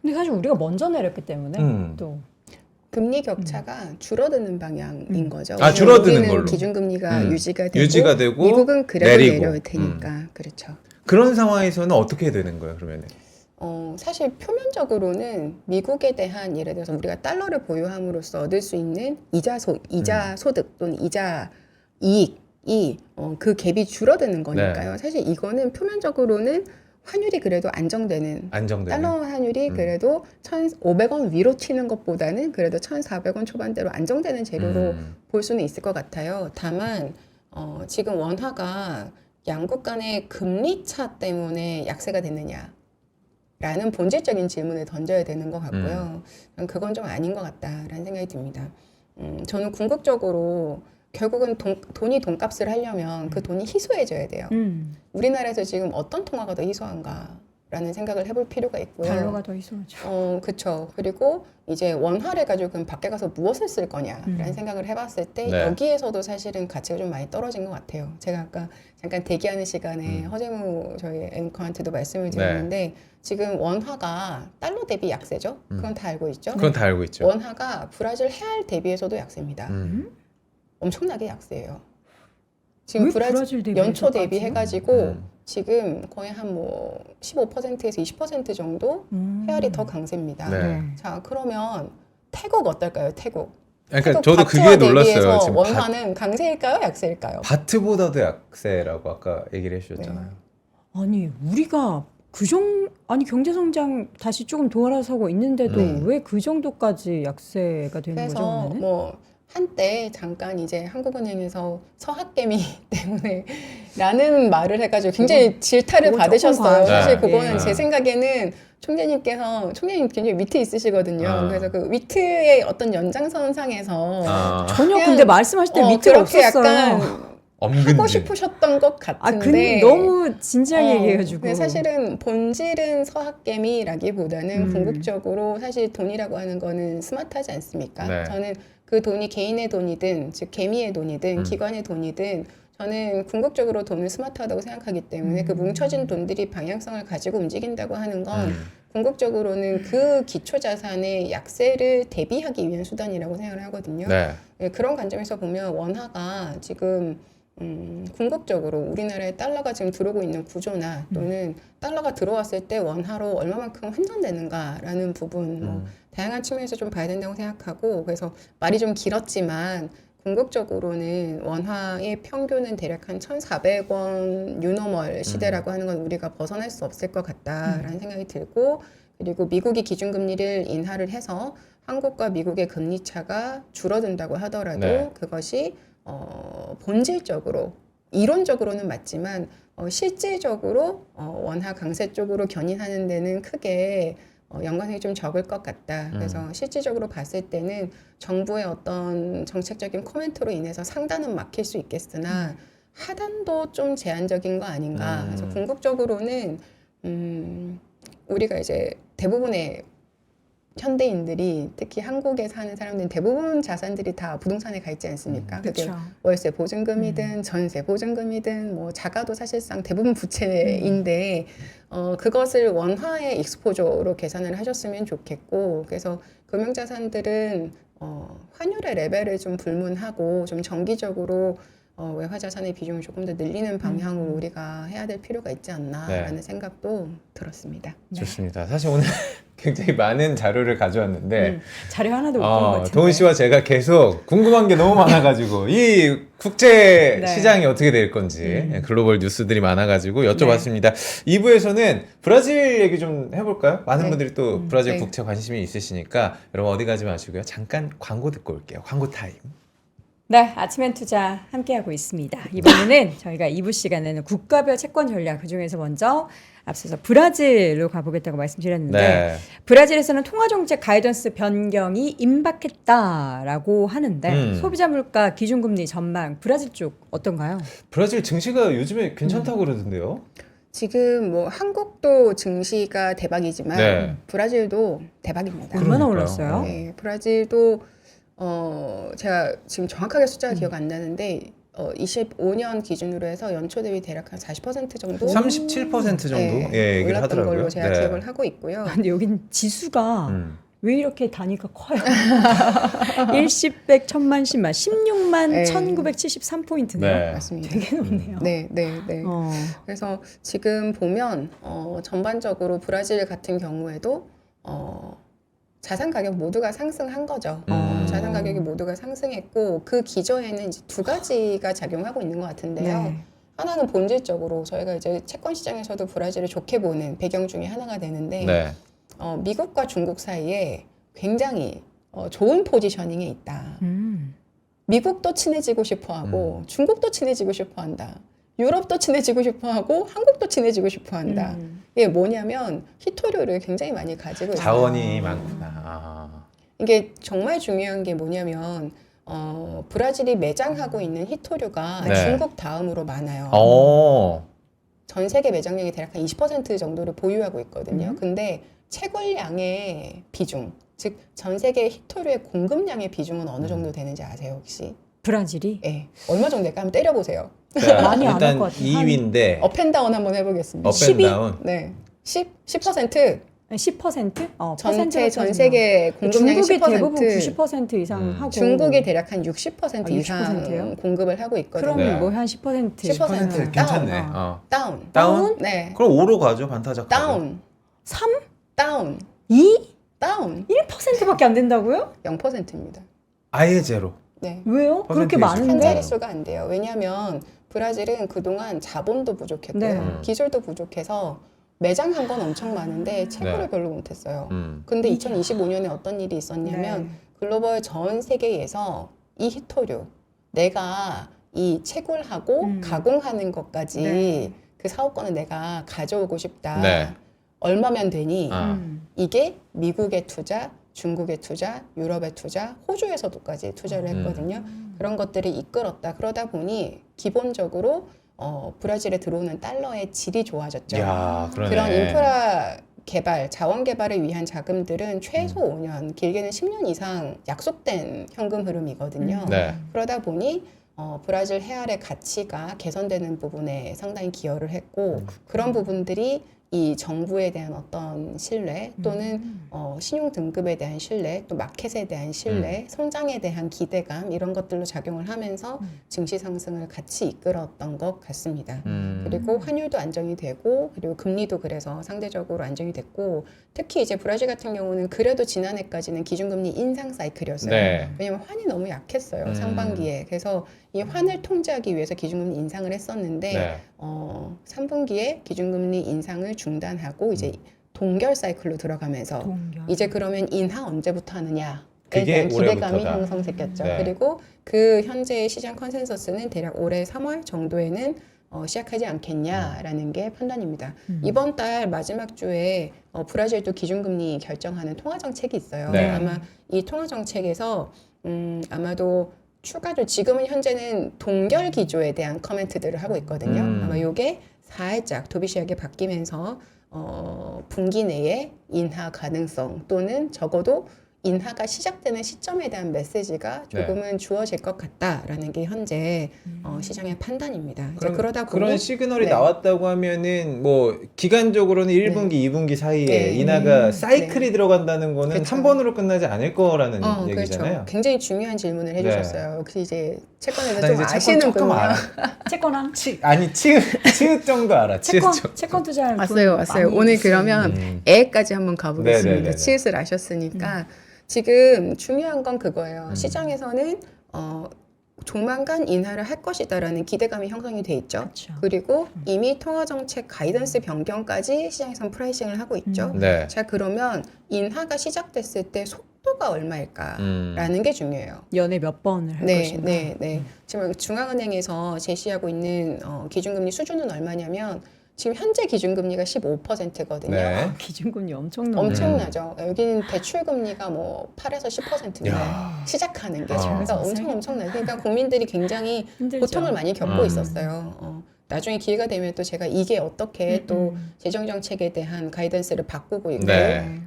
근데 사실 우리가 먼저 내렸기 때문에 또 금리 격차가 줄어드는 방향인 거죠. 아, 줄어드는 우리는 걸로. 기준금리가 유지가 되고 내리고. 미국은 그래도 내려올 테니까 그렇죠. 그런 상황에서는 어떻게 되는 거예요 그러면은 사실 표면적으로는 미국에 대한 예를 들어서 우리가 달러를 보유함으로써 얻을 수 있는 이자 소득 또는 이자 이익이 그 갭이 줄어드는 거니까요. 사실 이거는 표면적으로는 환율이 그래도 안정되는 달러 환율이 그래도 1,500원 위로 튀는 것보다는 그래도 1,400원 초반대로 안정되는 재료로 볼 수는 있을 것 같아요. 다만 지금 원화가 양국 간의 금리 차 때문에 약세가 됐느냐 라는 본질적인 질문을 던져야 되는 것 같고요. 그건 좀 아닌 것 같다라는 생각이 듭니다. 저는 궁극적으로 결국은 돈이 돈값을 하려면 그 돈이 희소해져야 돼요. 우리나라에서 지금 어떤 통화가 더 희소한가라는 생각을 해볼 필요가 있고요. 달러가 더 희소하죠. 그렇죠. 그리고 이제 원화를 가지고 그럼 밖에 가서 무엇을 쓸 거냐라는 생각을 해봤을 때 네. 여기에서도 사실은 가치가 좀 많이 떨어진 것 같아요. 제가 아까 잠깐 대기하는 시간에 허재무 저희 앵커한테도 말씀을 드렸는데 지금 원화가 달러 대비 약세죠. 그건 다 알고 있죠. 그건 다 알고 있죠 원화가 브라질 레알 대비해서도 약세입니다. 엄청나게 약세예요. 지금 왜 브라질 브라질 대비해서 연초 대비해가지고 지금 거의 한 뭐 15%에서 20% 정도 헤알이 더 강세입니다. 네. 자, 그러면 태국 어떨까요? 태국. 그러니까 태국 저도 바트와 그게 놀랐어요. 대비해서 지금 원화는 강세일까요? 약세일까요? 바트보다도 약세라고 아까 얘기를 해주셨잖아요. 아니 우리가 아니 경제 성장 다시 조금 돌아서고 있는데도 네. 왜 그 정도까지 약세가 되는 거죠? 그래서 원화는? 뭐 한때 잠깐 이제 한국은행에서 서학개미 때문에 라는 말을 해가지고 굉장히 질타를 그건 받으셨어요. 조금 사실 과하죠. 그거는 네. 제 생각에는 총재님 굉장히 위트 있으시거든요. 아. 그래서 그 위트의 어떤 연장선상에서 아, 전혀 그냥, 근데 말씀하실 때 위트가 그렇게 없었어요. 약간 엄근진. 하고 싶으셨던 것 아, 같은데 너무 진지하게 얘기해가지고. 근데 사실은 본질은 서학개미라기보다는 음. 궁극적으로 사실 돈이라고 하는 거는 스마트하지 않습니까? 네. 저는 그 돈이 개인의 돈이든 즉 개미의 돈이든 음. 기관의 돈이든 저는 궁극적으로 돈을 스마트하다고 생각하기 때문에 그 뭉쳐진 돈들이 방향성을 가지고 움직인다고 하는 건 궁극적으로는 그 기초자산의 약세를 대비하기 위한 수단이라고 생각을 하거든요. 네. 예, 그런 관점에서 보면 원화가 지금 궁극적으로 우리나라에 달러가 지금 들어오고 있는 구조나 또는 달러가 들어왔을 때 원화로 얼마만큼 환전되는가라는 부분 뭐 다양한 측면에서 좀 봐야 된다고 생각하고 그래서 말이 좀 길었지만 궁극적으로는 원화의 평균은 대략 한 1,400원 뉴노멀 시대라고 하는 건 우리가 벗어날 수 없을 것 같다라는 생각이 들고 그리고 미국이 기준금리를 인하를 해서 한국과 미국의 금리 차가 줄어든다고 하더라도 네. 그것이 본질적으로 이론적으로는 맞지만 실질적으로 원화 강세 쪽으로 견인하는 데는 크게 연관성이 좀 적을 것 같다. 그래서 실질적으로 봤을 때는 정부의 어떤 정책적인 코멘트로 인해서 상단은 막힐 수 있겠으나 하단도 좀 제한적인 거 아닌가. 그래서 궁극적으로는 우리가 이제 대부분의 현대인들이 특히 한국에 사는 사람들은 대부분 자산들이 다 부동산에 가 있지 않습니까? 그게 그렇죠. 월세 보증금이든 전세 보증금이든 뭐 자가도 사실상 대부분 부채인데 그것을 원화의 익스포저로 계산을 하셨으면 좋겠고 그래서 금융자산들은 환율의 레벨을 좀 불문하고 좀 정기적으로 외화 자산의 비중을 조금 더 늘리는 방향으로 우리가 해야 될 필요가 있지 않나라는 네. 생각도 들었습니다. 좋습니다. 사실 오늘 굉장히 많은 자료를 가져왔는데 자료 하나도 못 본 것 같은데. 도훈 씨와 제가 계속 궁금한 게 너무 많아가지고 이 국제 네. 시장이 어떻게 될 건지 글로벌 뉴스들이 많아가지고 여쭤봤습니다. 2부에서는 브라질 얘기 좀 해볼까요? 많은 네. 분들이 또 브라질 네. 국채 관심이 있으시니까 여러분 어디 가지 마시고요. 잠깐 광고 듣고 올게요. 광고 타임. 네, 아침엔 투자 함께하고 있습니다. 이번에는 저희가 2부 시간에는 국가별 채권 전략 그중에서 먼저 앞서서 브라질로 가보겠다고 말씀드렸는데 네. 브라질에서는 통화정책 가이던스 변경이 임박했다라고 하는데 소비자 물가 기준금리 전망 브라질 쪽 어떤가요? 브라질 증시가 요즘에 괜찮다고 그러던데요. 지금 뭐 한국도 증시가 대박이지만 네. 브라질도 대박입니다. 얼마나 그러니까요. 올랐어요? 네, 브라질도 제가 지금 정확하게 숫자가 기억 안 나는데 25년 기준으로 해서 연초 대비 대략 한 40% 정도 37% 정도 예, 얘기를 올랐던 하더라고요. 걸로 제가 네. 기억을 하고 있고요. 근데 여긴 지수가 왜 이렇게 단위가 커요? 1십, 100, 1000만, 10만, 16만 네. 1973포인트네요. 네. 맞습니다. 되게 높네요. 네, 네, 네. 그래서 지금 보면 전반적으로 브라질 같은 경우에도 자산 가격 모두가 상승한 거죠. 자산 가격이 모두가 상승했고 그 기저에는 이제 두 가지가 작용하고 있는 것 같은데요. 네. 하나는 본질적으로 저희가 이제 채권 시장에서도 브라질을 좋게 보는 배경 중에 하나가 되는데 네. 미국과 중국 사이에 굉장히 좋은 포지셔닝에 있다. 미국도 친해지고 싶어하고 중국도 친해지고 싶어한다. 유럽도 친해지고 싶어하고 한국도 친해지고 싶어한다. 이게 뭐냐면 희토류를 굉장히 많이 가지고 있어요. 자원이 많구나. 아. 이게 정말 중요한 게 뭐냐면 브라질이 매장하고 있는 희토류가 네. 중국 다음으로 많아요. 전 세계 매장량이 대략 한 20% 정도를 보유하고 있거든요. 근데 채굴량의 비중, 즉 전 세계 희토류의 공급량의 비중은 어느 정도 되는지 아세요 혹시? 브라질이? 네, 얼마 정도 될까 한번 때려보세요. 많이 안 할 일단 것 같아요. 2위인데 업앤다운 한번 해보겠습니다. 업앤다운. 네, 10%? 10%? 전체 전 세계 공급량의 중국이 10%. 대부분 90% 이상 하고 중국이 대략 한 60% 이상 60%예요? 공급을 하고 있거든요. 그러면 네. 뭐 한 10%. 10% 괜찮네. 다운. 어. 다운. 다운? 네. 그럼 5로 가죠. 반타작. 다운. 3? 다운. 2? 다운. 1%밖에 안 된다고요? 0%입니다. 아예 제로. 네. 왜요? 그렇게 퍼센테이지. 한 많은데? 자릿수가 안 돼요. 왜냐하면 브라질은 그동안 자본도 부족했고요. 네. 기술도 부족해서 매장한 건 엄청 많은데 채굴을 네. 별로 못했어요. 근데 근데 2025년에 어떤 일이 있었냐면 네. 글로벌 전 세계에서 이 히토류 내가 이 채굴하고 가공하는 것까지 네. 그 사업권을 내가 가져오고 싶다. 네. 얼마면 되니? 아. 이게 미국의 투자, 중국의 투자, 유럽의 투자, 호주에서도까지 투자를 했거든요. 그런 것들이 이끌었다. 그러다 보니 기본적으로 브라질에 들어오는 달러의 질이 좋아졌죠. 야, 그러네. 그런 인프라 개발, 자원 개발을 위한 자금들은 최소 5년, 길게는 10년 이상 약속된 현금 흐름이거든요. 네. 그러다 보니 브라질 헤알의 가치가 개선되는 부분에 상당히 기여를 했고 그런 부분들이 이 정부에 대한 어떤 신뢰 또는 신용 등급에 대한 신뢰 또 마켓에 대한 신뢰 성장에 대한 기대감 이런 것들로 작용을 하면서 증시 상승을 같이 이끌었던 것 같습니다. 그리고 환율도 안정이 되고 그리고 금리도 그래서 상대적으로 안정이 됐고 특히 이제 브라질 같은 경우는 그래도 지난해까지는 기준금리 인상 사이클이었어요. 네. 왜냐하면 환이 너무 약했어요. 상반기에. 그래서 이 환을 통제하기 위해서 기준금리 인상을 했었는데 네. 3분기에 기준금리 인상을 중단하고 이제 동결 사이클로 들어가면서 동결. 이제 그러면 인하 언제부터 하느냐 그게 대한 기대감이 올해부터다. 형성됐겠죠. 네. 그리고 그 현재의 시장 컨센서스는 대략 올해 3월 정도에는 시작하지 않겠냐라는 게 판단입니다. 이번 달 마지막 주에 브라질도 기준금리 결정하는 통화정책이 있어요. 네. 아마 이 통화정책에서 아마도 추가로 지금은 현재는 동결 기조에 대한 커멘트들을 하고 있거든요. 아마 이게 살짝 도비시하게 바뀌면서 분기 내에 인하 가능성 또는 적어도 인하가 시작되는 시점에 대한 메시지가 조금은 주어질 것 같다라는 게 현재 시장의 판단입니다. 이제 그러다 보니 그런 시그널이 네. 나왔다고 하면은 뭐 기간적으로는 1분기, 2분기 사이에 네. 인하가 사이클이 들어간다는 거는 그쵸. 한 번으로 끝나지 않을 거라는 그렇죠. 얘기잖아요. 굉장히 중요한 질문을 해주셨어요. 역시 이제 채권에서 나 좀 이제 채권 아시는군요. 조금 알아. 채권왕. 치읓 정도 알아. 치읓 정도. 채권 투자하는 왔어요. 많이 오늘 있어요. 그러면 애까지 한번 가보겠습니다. 네네네네. 치읓을 아셨으니까 지금 중요한 건 그거예요. 시장에서는 조만간 인하를 할 것이다라는 기대감이 형성이 돼 있죠. 그쵸. 그리고 이미 통화정책 가이던스 변경까지 시장에선 프라이싱을 하고 있죠. 네. 자 그러면 인하가 시작됐을 때 속도가 얼마일까라는 게 중요해요. 연에 몇 번을 할 네, 것인가. 네. 지금 중앙은행에서 제시하고 있는 기준금리 수준은 얼마냐면 지금 현재 기준금리가 15%거든요. 네. 기준금리 엄청 높네. 엄청나죠. 여기는 대출금리가 뭐 8에서 10%인데 야. 시작하는 게 아. 그러니까 엄청나요. 그러니까 국민들이 굉장히 힘들죠. 고통을 많이 겪고 있었어요. 나중에 기회가 되면 또 제가 이게 어떻게 또 재정정책에 대한 가이던스를 바꾸고 있고 네.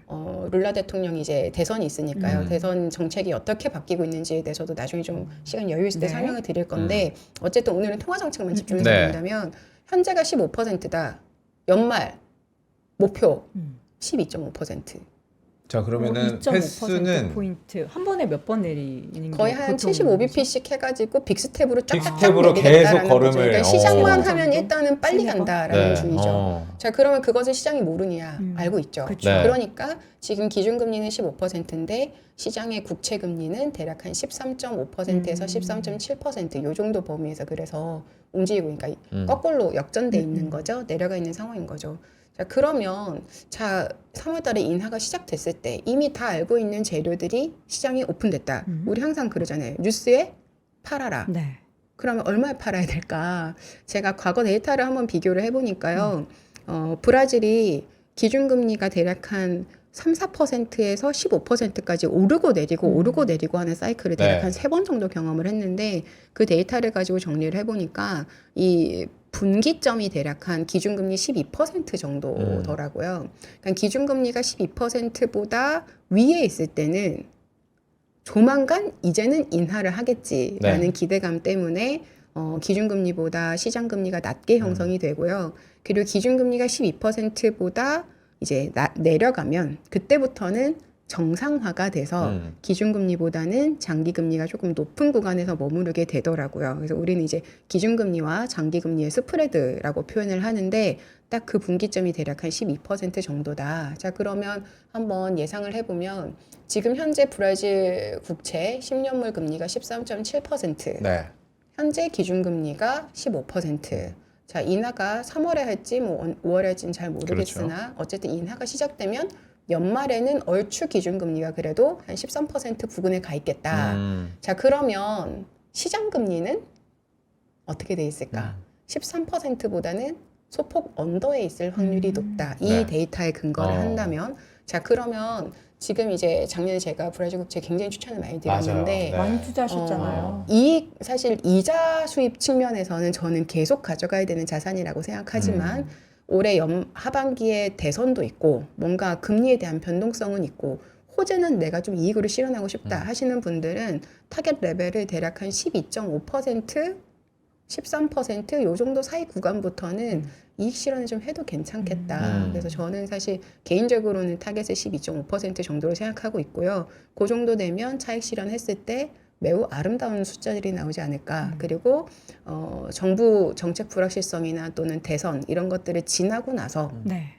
룰라 대통령이 이제 대선이 있으니까요. 대선 정책이 어떻게 바뀌고 있는지에 대해서도 나중에 좀 시간 여유 있을 때 네. 설명을 드릴 건데 어쨌든 오늘은 통화정책만 집중해서 네. 본다면 현재가 15%다. 연말 목표 12.5%. 자 그러면은 횟수는 포인트 한 번에 몇 번 내리는 게 거의 한 보통 75bp씩 해가지고 빅스텝으로 쫙쫙 빅스텝으로 내리겠다라는 계속 걸음을, 거죠. 그러니까 시장만 어. 하면 일단은 빨리 세네 번? 간다라는 네. 주의죠. 자 그러면 그것을 시장이 모르냐 알고 있죠. 그쵸. 네. 그러니까 지금 기준금리는 15%인데 시장의 국채금리는 대략 한 13.5%에서 13.7%요 정도 범위에서 그래서 움직이고 그러니까 거꾸로 역전돼 있는 거죠. 내려가 있는 상황인 거죠. 자 그러면 자 3월달에 인하가 시작됐을 때 이미 다 알고 있는 재료들이 시장에 오픈됐다. 우리 항상 그러잖아요. 뉴스에 팔아라. 네. 그러면 얼마에 팔아야 될까? 제가 과거 데이터를 한번 비교를 해보니까요. 브라질이 기준금리가 대략 한 3, 4%에서 15%까지 오르고 내리고 하는 사이클을 대략 네. 한 3번 정도 경험을 했는데 그 데이터를 가지고 정리를 해보니까 이 분기점이 대략 한 기준금리 12% 정도더라고요. 그러니까 기준금리가 12%보다 위에 있을 때는 조만간 이제는 인하를 하겠지라는 네. 기대감 때문에 기준금리보다 시장금리가 낮게 형성이 되고요. 그리고 기준금리가 12%보다 이제 내려가면 그때부터는 정상화가 돼서 기준금리보다는 장기금리가 조금 높은 구간에서 머무르게 되더라고요. 그래서 우리는 이제 기준금리와 장기금리의 스프레드라고 표현을 하는데 딱 그 분기점이 대략 한 12% 정도다. 자, 그러면 한번 예상을 해보면 지금 현재 브라질 국채 10년물 금리가 13.7%, 네. 현재 기준금리가 15%. 자, 인하가 3월에 할지 뭐 5월에 할지는 잘 모르겠으나 어쨌든 인하가 시작되면 연말에는 얼추 기준금리가 그래도 한 13% 부근에 가 있겠다. 자, 그러면 시장금리는 어떻게 돼 있을까? 13%보다는 소폭 언더에 있을 확률이 높다. 이 네. 데이터에 근거를 한다면. 자, 그러면 지금 이제 작년에 제가 브라질 국채 굉장히 추천을 많이 드렸는데 맞아요. 네. 많이 투자하셨잖아요. 사실 이자 수입 측면에서는 저는 계속 가져가야 되는 자산이라고 생각하지만 올해 하반기에 대선도 있고 뭔가 금리에 대한 변동성은 있고 호재는 내가 좀 이익으로 실현하고 싶다 하시는 분들은 타겟 레벨을 대략 한 12.5%, 13%요 정도 사이 구간부터는 이익 실현을 좀 해도 괜찮겠다. 그래서 저는 사실 개인적으로는 타겟을 12.5% 정도로 생각하고 있고요. 그 정도 되면 차익 실현했을 때 매우 아름다운 숫자들이 나오지 않을까. 그리고 정부 정책 불확실성이나 또는 대선 이런 것들을 지나고 나서 네.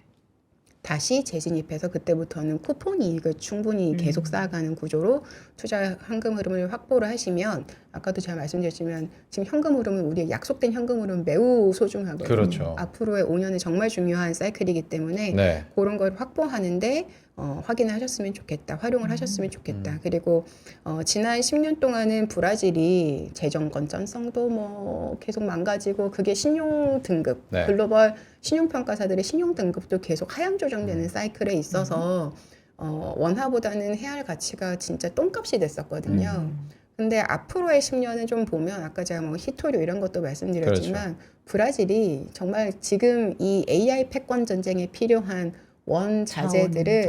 다시 재진입해서 그때부터는 쿠폰 이익을 충분히 계속 쌓아가는 구조로 투자 현금 흐름을 확보를 하시면 아까도 제가 말씀드렸지만 지금 현금 흐름은 우리의 약속된 현금 흐름은 매우 소중하거든요. 그렇죠. 앞으로의 5년은 정말 중요한 사이클이기 때문에 네. 그런 걸 확보하는데 확인을 하셨으면 좋겠다. 활용을 하셨으면 좋겠다. 그리고 지난 10년 동안은 브라질이 재정 건전성도 뭐 계속 망가지고 그게 신용 등급, 네. 글로벌 신용평가사들의 신용 등급도 계속 하향 조정되는 사이클에 있어서 원화보다는 해할 가치가 진짜 똥값이 됐었거든요. 근데 앞으로의 10년은 좀 보면 아까 제가 뭐 히토류 이런 것도 말씀드렸지만 브라질이 정말 지금 이 AI 패권 전쟁에 필요한 원자재들을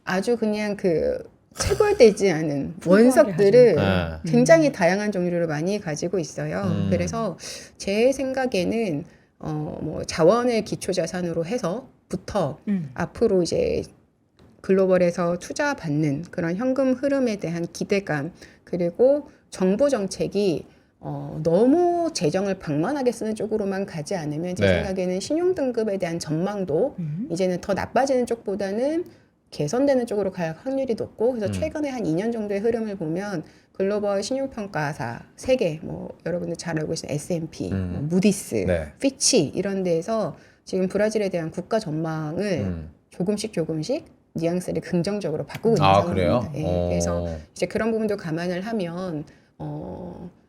아주 그냥 그 채굴되지 않은 원석들을 네. 굉장히 다양한 종류를 많이 가지고 있어요. 그래서 제 생각에는 뭐 자원을 기초 자산으로 해서부터 앞으로 이제 글로벌에서 투자 받는 그런 현금 흐름에 대한 기대감 그리고 정부 정책이 너무 재정을 방만하게 쓰는 쪽으로만 가지 않으면 제 네. 생각에는 신용 등급에 대한 전망도 이제는 더 나빠지는 쪽보다는 개선되는 쪽으로 갈 확률이 높고 그래서 최근에 한 2년 정도의 흐름을 보면 글로벌 신용평가사 3개 뭐 여러분들 잘 알고 계신 S&P, 뭐 무디스, 네. 피치 이런 데에서 지금 브라질에 대한 국가 전망을 조금씩 뉘앙스를 긍정적으로 바꾸고 있는 상황입니다. 그래요? 예, 그래서 이제 그런 부분도 감안을 하면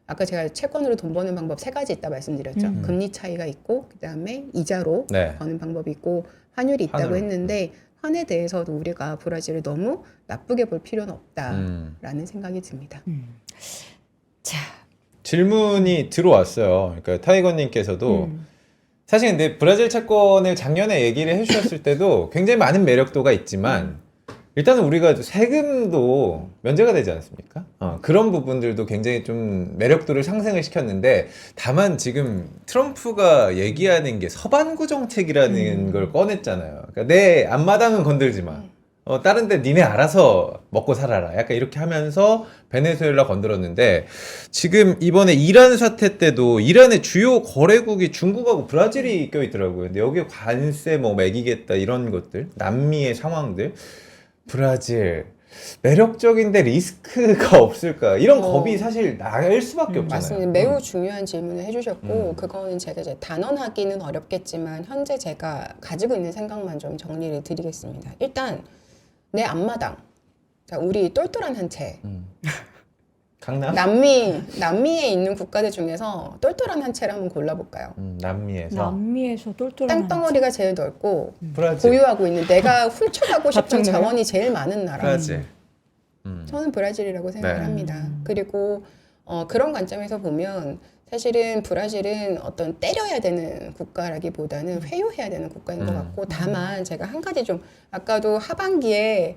아까 제가 채권으로 돈 버는 방법 3가지 있다 말씀드렸죠. 금리 차이가 있고 그다음에 이자로 네. 버는 방법이 있고 환율이 있다고 환으로. 했는데 환에 대해서도 우리가 브라질을 너무 나쁘게 볼 필요는 없다라는 생각이 듭니다. 자, 질문이 들어왔어요. 그러니까 타이거님께서도 사실 근데 브라질 채권을 작년에 얘기를 해주셨을 때도 굉장히 많은 매력도가 있지만 일단은 우리가 세금도 면제가 되지 않습니까? 그런 부분들도 굉장히 좀 매력도를 상승을 시켰는데 다만 지금 트럼프가 얘기하는 게 서반구 정책이라는 걸 꺼냈잖아요. 그러니까 내 앞마당은 건들지 마. 다른 데 니네 알아서 먹고 살아라. 약간 이렇게 하면서 베네수엘라 건드렸는데 지금 이번에 이란 사태 때도 이란의 주요 거래국이 중국하고 브라질이 껴있더라고요. 근데 여기에 관세 뭐 매기겠다 이런 것들, 남미의 상황들, 브라질 매력적인데 리스크가 없을까? 이런 겁이 사실 날 수밖에 없잖아요. 맞습니다. 매우 중요한 질문을 해주셨고 그거는 제가 이제 단언하기는 어렵겠지만 현재 제가 가지고 있는 생각만 좀 정리를 드리겠습니다. 일단 내 앞마당, 자 우리 똘똘한 한 채. 강남? 남미에 있는 국가들 중에서 똘똘한 한 채를 한번 골라볼까요? 남미에서 남미에서 똘똘한 땅덩어리가 제일 넓고 브라질. 보유하고 있는 내가 훔쳐가고 싶은 답정너요? 자원이 제일 많은 나라. 브라질. 저는 브라질이라고 생각을 네. 합니다. 그리고 그런 관점에서 보면 사실은 브라질은 어떤 때려야 되는 국가라기보다는 회유해야 되는 국가인 것 같고 다만 제가 한 가지 좀 아까도 하반기에는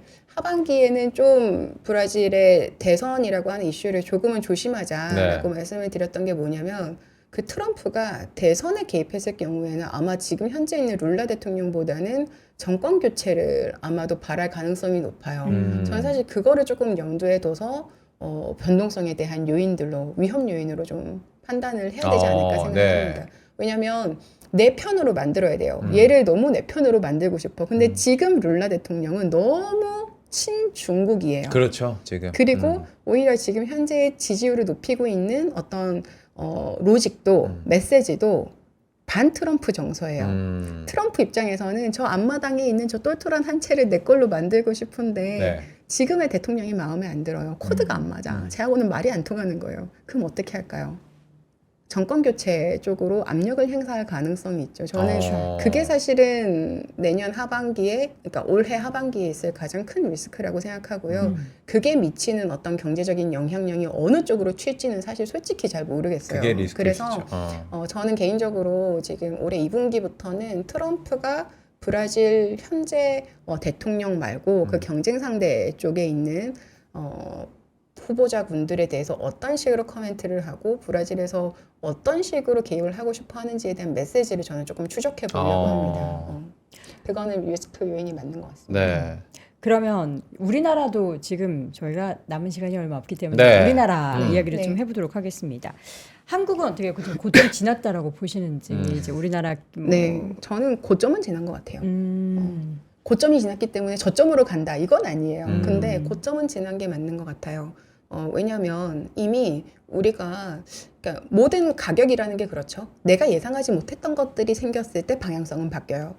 좀 브라질의 대선이라고 하는 이슈를 조금은 조심하자라고 말씀을 드렸던 게 뭐냐면 그 트럼프가 대선에 개입했을 경우에는 아마 지금 현재 있는 룰라 대통령보다는 정권 교체를 아마도 바랄 가능성이 높아요. 저는 사실 그거를 조금 염두에 둬서 변동성에 대한 요인들로 위험 요인으로 좀 판단을 해야 되지 않을까 생각합니다. 네. 왜냐하면 내 편으로 만들어야 돼요. 얘를 너무 내 편으로 만들고 싶어. 근데 지금 룰라 대통령은 너무 친중국이에요. 그렇죠. 지금. 그리고 오히려 지금 현재 지지율을 높이고 있는 어떤 로직도 메시지도 반 트럼프 정서예요. 트럼프 입장에서는 저 앞마당에 있는 저 똘똘한 한 채를 내 걸로 만들고 싶은데 네. 지금의 대통령이 마음에 안 들어요. 코드가 안 맞아. 쟤하고는 말이 안 통하는 거예요. 그럼 어떻게 할까요? 정권 교체 쪽으로 압력을 행사할 가능성이 있죠. 저는 그게 사실은 내년 하반기에, 그러니까 올해 하반기에 있을 가장 큰 리스크라고 생각하고요. 그게 미치는 어떤 경제적인 영향력이 어느 쪽으로 튈지는 사실 솔직히 잘 모르겠어요. 그게 리스크죠. 그래서 저는 개인적으로 지금 올해 2분기부터는 트럼프가 브라질 현재 대통령 말고 그 경쟁 상대 쪽에 있는 후보자군들에 대해서 어떤 식으로 코멘트를 하고 브라질에서 어떤 식으로 개입을 하고 싶어 하는지에 대한 메시지를 저는 조금 추적해 보려고 합니다. 그거는 리스크 요인이 맞는 것 같습니다. 네. 그러면 우리나라도 지금 저희가 남은 시간이 얼마 없기 때문에 네. 우리나라 이야기를 네. 좀 해보도록 하겠습니다. 한국은 어떻게 고점 지났다라고 보시는지 이제 우리나라 네, 저는 고점은 지난 것 같아요. 고점이 지났기 때문에 저점으로 간다 이건 아니에요. 근데 고점은 지난 게 맞는 것 같아요. 왜냐하면 이미 우리가 그러니까 모든 가격이라는 게 그렇죠. 내가 예상하지 못했던 것들이 생겼을 때 방향성은 바뀌어요.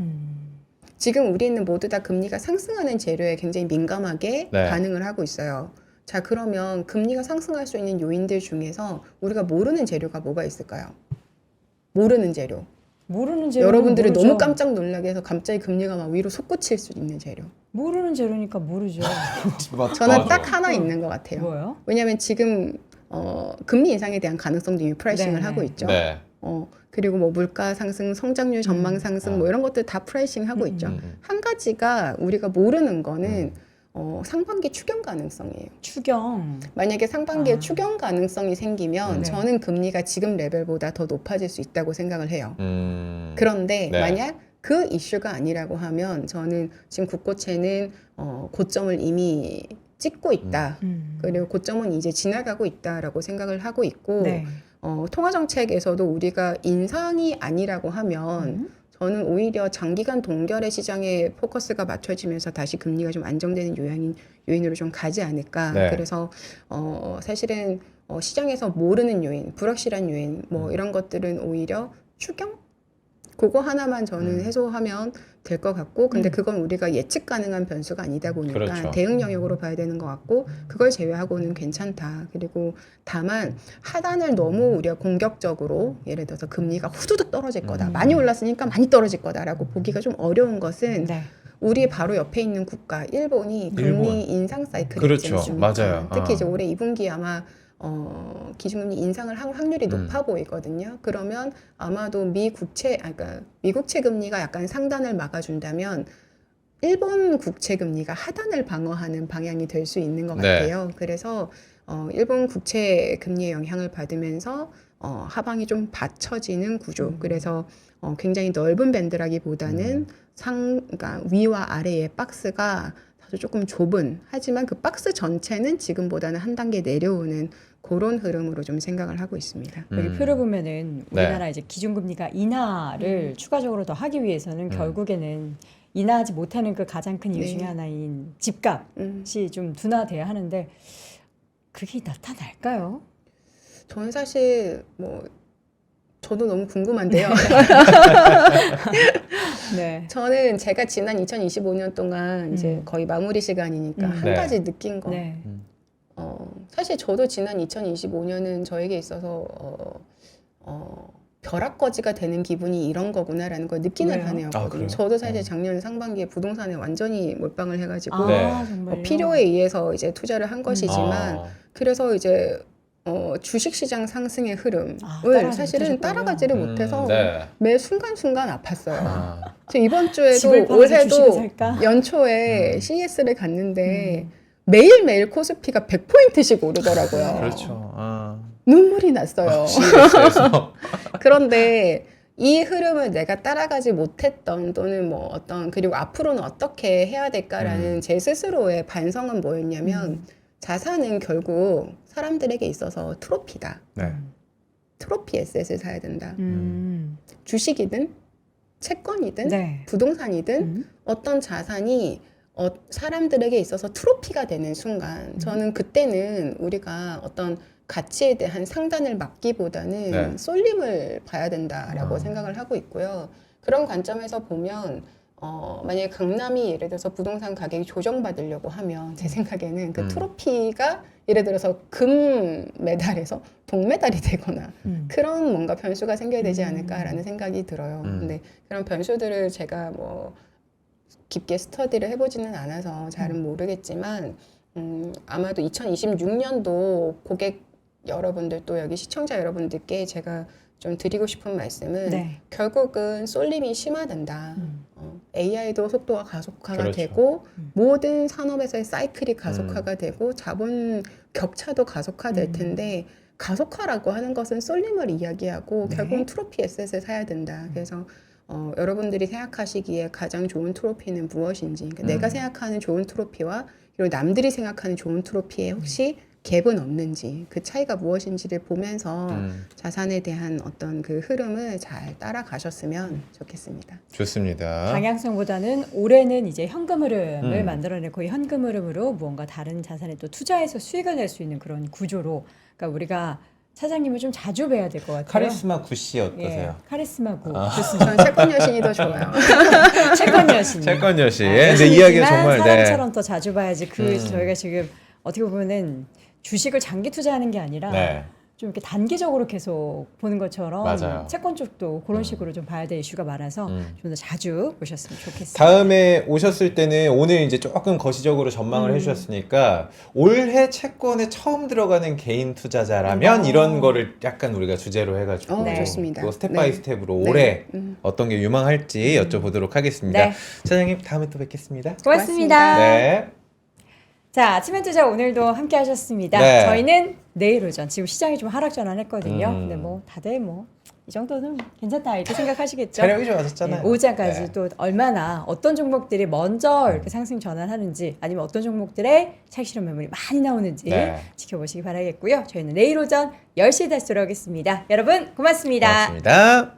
지금 우리는 모두 다 금리가 상승하는 재료에 굉장히 민감하게 네. 반응을 하고 있어요. 자, 그러면 금리가 상승할 수 있는 요인들 중에서 우리가 모르는 재료가 뭐가 있을까요? 모르는 재료. 모르는 재료 여러분들이 너무 깜짝 놀라게 해서 갑자기 금리가 막 위로 솟구칠 수 있는 재료. 모르는 재료니까 모르죠. 저는 딱 하나 있는 것 같아요. 뭐요? 왜냐하면 지금 금리 인상에 대한 가능성도 이미 프라이싱을 네네. 하고 있죠. 네. 그리고 뭐 물가 상승, 성장률 전망 상승 뭐 이런 것들 다 프라이싱 하고 있죠. 한 가지가 우리가 모르는 거는 상반기 추경 가능성이에요. 추경. 만약에 상반기에 추경 가능성이 생기면 네. 저는 금리가 지금 레벨보다 더 높아질 수 있다고 생각을 해요. 그런데 네. 만약 그 이슈가 아니라고 하면 저는 지금 국고채는 고점을 이미 찍고 있다. 그리고 고점은 이제 지나가고 있다라고 생각을 하고 있고 네. 통화정책에서도 우리가 인상이 아니라고 하면 저는 오히려 장기간 동결의 시장에 포커스가 맞춰지면서 다시 금리가 좀 안정되는 요인으로 좀 가지 않을까. 네. 그래서 사실은 시장에서 모르는 요인, 불확실한 요인 뭐 이런 것들은 오히려 추경? 그거 하나만 저는 해소하면 될 것 같고 근데 그건 우리가 예측 가능한 변수가 아니다 보니까 그렇죠. 대응 영역으로 봐야 되는 것 같고 그걸 제외하고는 괜찮다. 그리고 다만 하단을 너무 우리가 공격적으로 예를 들어서 금리가 후두둑 떨어질 거다. 많이 올랐으니까 많이 떨어질 거다라고 보기가 좀 어려운 것은 네. 우리 바로 옆에 있는 국가 일본이 금리 일본. 인상 사이클이 그렇죠. 있지 않습니까? 맞아요. 특히 이제 올해 2분기 아마 기준금리 인상을 할 확률이 음. 높아 보이거든요. 그러면 아마도 그러니까 미국 채금리가 약간 상단을 막아준다면 일본 국채 금리가 하단을 방어하는 방향이 될 수 있는 것 네. 같아요. 그래서 일본 국채 금리의 영향을 받으면서 하방이 좀 받쳐지는 구조. 그래서 굉장히 넓은 밴드라기보다는 그러니까 위와 아래의 박스가 사실 조금 좁은 하지만 그 박스 전체는 지금보다는 한 단계 내려오는 그런 흐름으로 좀 생각을 하고 있습니다. 여기 표를 보면은 네. 우리나라 이제 기준금리가 인하를 추가적으로 더 하기 위해서는 결국에는 인하하지 못하는 그 가장 큰 이유 네. 중에 하나인 집값이 좀 둔화돼야 하는데 그게 나타날까요? 저는 사실 저도 너무 궁금한데요. 네. 저는 제가 지난 2025년 동안 이제 거의 마무리 시간이니까 한 네. 가지 느낀 거. 네. 사실 저도 지난 2025년은 저에게 있어서 벼락거지가 되는 기분이 이런 거구나라는 걸 느끼는 왜요? 아, 한해였거든요. 그래요? 저도 사실 작년 상반기에 부동산에 완전히 몰빵을 해가지고 아, 네. 정말요? 필요에 의해서 이제 투자를 한 것이지만 아. 그래서 이제 주식시장 상승의 흐름을 따라가지 사실은 못하셨군요. 따라가지를 못해서 네. 매 순간순간 아팠어요. 아. 저 이번 주에도 집을 팔아서 주식을 올해도 살까? 연초에 CES를 갔는데 매일매일 코스피가 100포인트씩 오르더라고요. 그렇죠. 아. 눈물이 났어요. CS에서 그런데 이 흐름을 내가 따라가지 못했던 또는 뭐 어떤 그리고 앞으로는 어떻게 해야 될까라는 제 스스로의 반성은 뭐였냐면 자산은 결국 사람들에게 있어서 트로피다. 네. 트로피 에셋을 사야 된다. 음. 주식이든 채권이든 네. 부동산이든 어떤 자산이 사람들에게 있어서 트로피가 되는 순간 저는 그때는 우리가 어떤 가치에 대한 상단을 막기보다는 네. 쏠림을 봐야 된다라고 아. 생각을 하고 있고요. 그런 관점에서 보면 만약에 강남이 예를 들어서 부동산 가격이 조정받으려고 하면 제 생각에는 그 트로피가 예를 들어서 금 메달에서 동메달이 되거나 그런 뭔가 변수가 생겨야 되지 않을까라는 생각이 들어요. 근데 그런 변수들을 제가 뭐 깊게 스터디를 해보지는 않아서 잘은 모르겠지만 아마도 2026년도 고객 여러분들 또 여기 시청자 여러분들께 제가 좀 드리고 싶은 말씀은 네. 결국은 쏠림이 심화된다. AI도 속도가 가속화가 그렇죠. 되고 모든 산업에서의 사이클이 가속화가 되고 자본 격차도 가속화될 텐데 가속화라고 하는 것은 쏠림을 이야기하고 네. 결국은 트로피 에셋을 사야 된다. 그래서 여러분들이 생각하시기에 가장 좋은 트로피는 무엇인지 그러니까 내가 생각하는 좋은 트로피와 그리고 남들이 생각하는 좋은 트로피에 혹시 갭은 없는지 그 차이가 무엇인지를 보면서 자산에 대한 어떤 그 흐름을 잘 따라가셨으면 좋겠습니다. 좋습니다. 방향성보다는 올해는 이제 현금 흐름을 만들어내고 이 현금 흐름으로 무언가 다른 자산에 또 투자해서 수익을 낼 수 있는 그런 구조로 그러니까 우리가 차장님을 좀 자주 뵈야 될 것 같아요. 카리스마 구씨 어떠세요? 예, 카리스마 구 아. 좋습니다. 저는 채권 여신이 더 좋아요. 채권 여신. 채권 여신. 아, 근데 여신이지만 이야기가 정말 사람처럼 더 자주 봐야지. 그 음. 저희가 지금 어떻게 보면은 주식을 장기 투자하는 게 아니라 네. 좀 이렇게 단기적으로 계속 보는 것처럼 맞아요. 채권 쪽도 그런 식으로 좀 봐야 될 이슈가 많아서 좀 더 자주 보셨으면 좋겠습니다. 다음에 오셨을 때는 오늘 이제 조금 거시적으로 전망을 해주셨으니까 올해 채권에 처음 들어가는 개인 투자자라면 이런 거를 약간 우리가 주제로 해가지고 네. 좋습니다. 또 스텝 네. 바이 스텝으로 네. 올해 어떤 게 유망할지 여쭤보도록 하겠습니다. 네. 차장님 다음에 또 뵙겠습니다. 고맙습니다. 네. 자, 아침엔 투자 오늘도 함께 하셨습니다. 네. 저희는 내일 오전 지금 시장이 좀 하락 전환했거든요. 음. 근데 뭐 다들 뭐 이 정도는 괜찮다 이렇게 생각하시겠죠. 체력이 좋아졌잖아요. 네, 오전까지 네. 또 얼마나 어떤 종목들이 먼저 이렇게 상승 전환하는지 아니면 어떤 종목들의 차익 실현 매물이 많이 나오는지 네. 지켜보시기 바라겠고요. 저희는 내일 오전 10시에 다시 돌아오겠습니다. 여러분 고맙습니다. 고맙습니다.